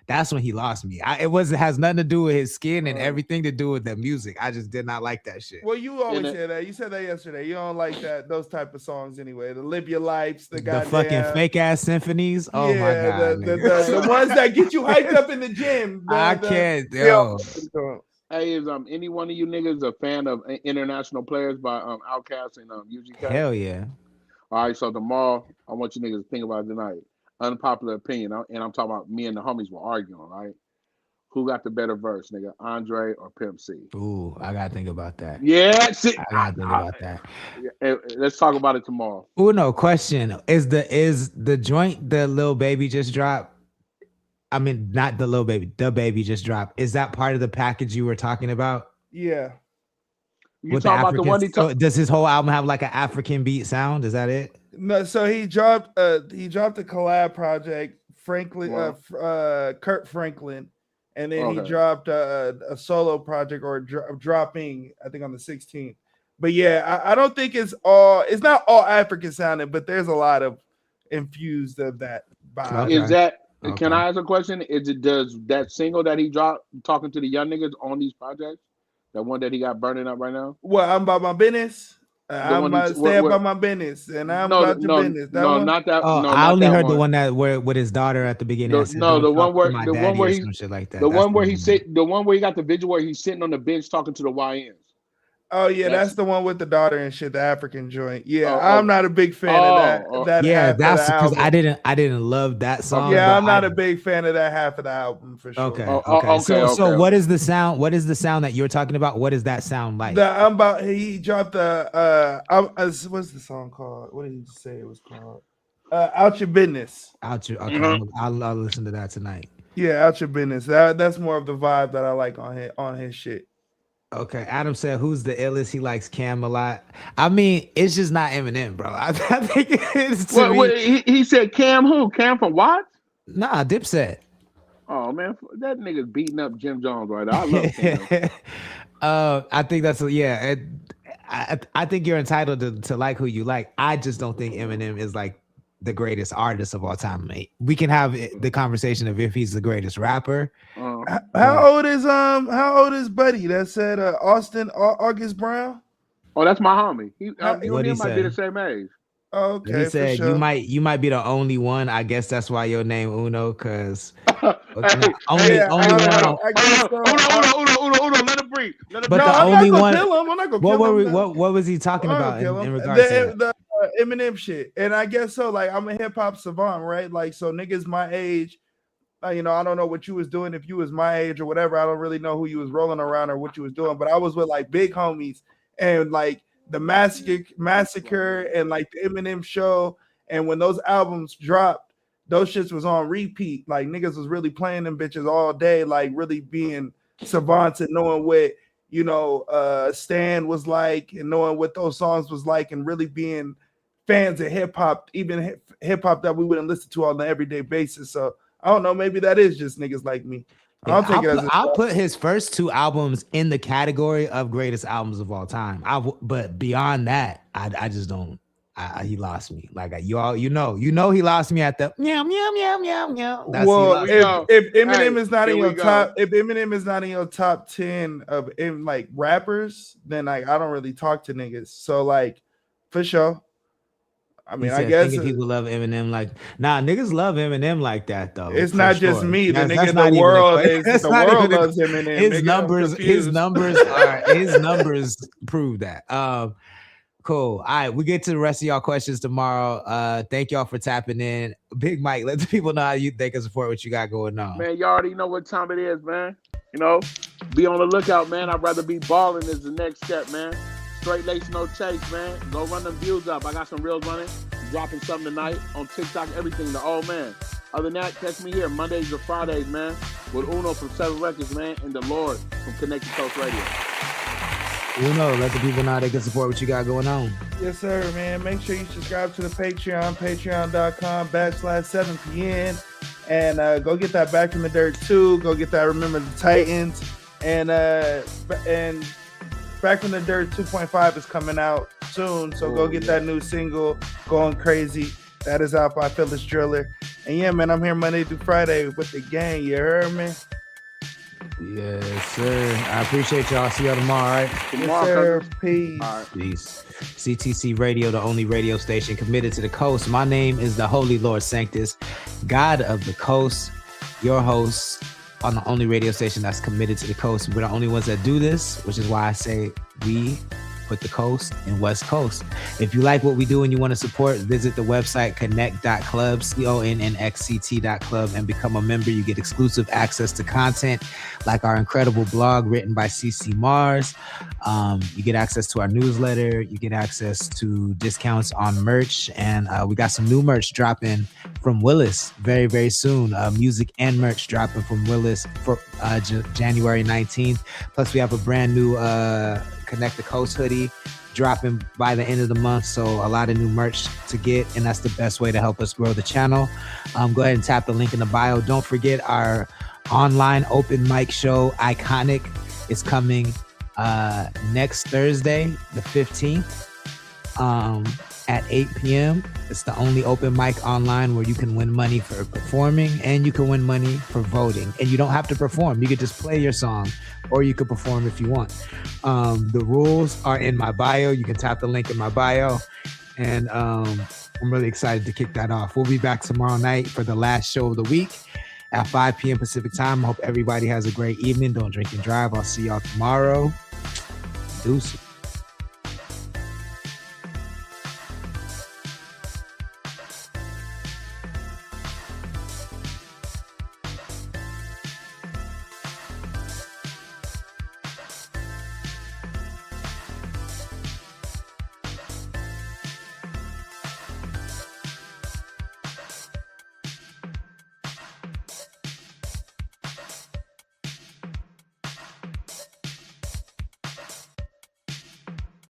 that's when he lost me. It has nothing to do with his skin and everything to do with the music. I just did not like that shit. Well, you always say that. You said that yesterday. You don't like those type of songs anyway. The Live Your Lives, the fucking fake ass symphonies. Oh my god, the ones that get you hyped up in the gym. I can't. Yo. Hey, is any one of you niggas a fan of International Players by Outkast and UGK? Hell yeah. All right, so tomorrow I want you niggas to think about it tonight. Unpopular opinion, and I'm talking about me and the homies were arguing, right? Who got the better verse, nigga? Andre or Pimp C? Ooh, I gotta think about that. Yeah, I gotta think about that. Let's talk about it tomorrow. Oh no, question. Is the joint the Lil Baby just dropped? I mean, not the Lil Baby, the Baby just dropped. Is that part of the package you were talking about? Yeah. You talking about the one does his whole album have like an African beat sound? Is that it? No, so he dropped a collab project, Kurt Franklin, and then he dropped a solo project or dropping, I think on the 16th. But yeah, I don't think it's not all African sounding, but there's a lot of infused of that vibe. Is that? Okay. Can I ask a question? Does that single that he dropped talking to the young niggas on these projects, that one that he got burning up right now? Well, I'm about my business. I'm about to stay about my business, and I'm about your business. Not that. I only heard the one that where with his daughter at the beginning. The one where he shit like that. The one where he got the video where he's sitting on the bench talking to the YNs. Oh yeah, that's the one with the daughter and shit, the African joint. Yeah, I'm not a big fan of that. Yeah, that's because I didn't love that song. Yeah, I'm not a big fan of that half of the album for sure. Okay. So what is the sound? What is the sound that you're talking about? What does that sound like? He dropped the what's the song called? What did he say it was called? Out Your Business. Okay, I'll listen to that tonight. Yeah, Out Your Business. That's more of the vibe that I like on his shit. Okay, Adam said, "Who's the illest?" He likes Cam a lot. I mean, it's just not Eminem, bro. I think it's. He said Cam who? Cam from what? Nah, Dipset. Oh man, that nigga's beating up Jim Jones right now. I love Cam. I think that's I think you're entitled to like who you like. I just don't think Eminem is like the greatest artist of all time, mate. We can have the conversation of if he's the greatest rapper. How old is Buddy that said Austin August Brown? Oh, that's my homie. He might be the same age. Okay, he said you might be the only one. I guess that's why your name Uno, because only one. Uno, let him breathe. But the only one. What was he talking about in regards to the Eminem shit? And I guess so. Like, I'm a hip hop savant, right? Like, so niggas my age. I don't know what you was doing if you was my age or whatever. I don't really know who you was rolling around or what you was doing, but I was with like big homies and like the Massacre and like the Eminem show. And when those albums dropped, those shits was on repeat. Like niggas was really playing them bitches all day, like really being savants and knowing what, Stan was like and knowing what those songs was like and really being fans of hip hop, even hip hop that we wouldn't listen to on an everyday basis. So I don't know. Maybe that is just niggas like me. I'll put his first 2 albums in the category of greatest albums of all time. But beyond that, I just don't. he lost me. Like you know, he lost me at the meow meow meow meow meow. Well, if Eminem is not in your top, go. if Eminem is not in your top 10 of like rappers, then like I don't really talk to niggas. So like, for sure. I mean, I guess people love Eminem like niggas love Eminem like that though. It's not just me. The that's nigga, the world loves Eminem. His numbers prove that. Cool. All right, we get to the rest of y'all questions tomorrow. Thank y'all for tapping in. Big Mike, let the people know how they can support what you got going on. Man, you already know what time it is, man. You know, be on the lookout, man. I'd rather be balling is the next step, man. Straight lace, no chase, man. Go run them views up. I got some reels running. I'm dropping something tonight on TikTok, everything, the old man. Other than that, catch me here Mondays or Fridays, man, with Uno from 7 Records, man, and the Lord from Connect the Coast Radio. Uno, let the people know they can support what you got going on. Yes, sir, man. Make sure you subscribe to the Patreon, patreon.com/7pn. And go get that Back from the Dirt 2. Go get that Remember the Titans. And Back from the Dirt 2.5 is coming out soon. So go get that new single, Going Crazy. That is out by Phyllis Driller. And yeah, man, I'm here Monday through Friday with the gang. You heard me? Yes, sir. I appreciate y'all. See y'all tomorrow, all right? Yes, sir. Peace. All right. Peace. CTC Radio, the only radio station committed to the coast. My name is the Holy Lord Sanctus, God of the Coast, your host on the only radio station that's committed to the coast. We're the only ones that do this, which is why I say we put the coast in West Coast. If you like what we do and you want to support, visit the website connect.club, connect.club, and become a member. You get exclusive access to content like our incredible blog written by CC Mars. You get access to our newsletter. You get access to discounts on merch. And we got some new merch dropping from Willis very, very soon. Music and merch dropping from Willis for January 19th. Plus, we have a brand new Connect the Coast hoodie dropping by the end of the month. So a lot of new merch to get, and that's the best way to help us grow the channel. Go ahead and tap the link in the bio. Don't forget our online open mic show, Iconic, is coming next Thursday, the 15th, at 8 p.m. It's the only open mic online where you can win money for performing and you can win money for voting. And you don't have to perform. You could just play your song, or you could perform if you want. The rules are in my bio. You can tap the link in my bio. And I'm really excited to kick that off. We'll be back tomorrow night for the last show of the week at 5 p.m. Pacific time. I hope everybody has a great evening. Don't drink and drive. I'll see y'all tomorrow. Deuces.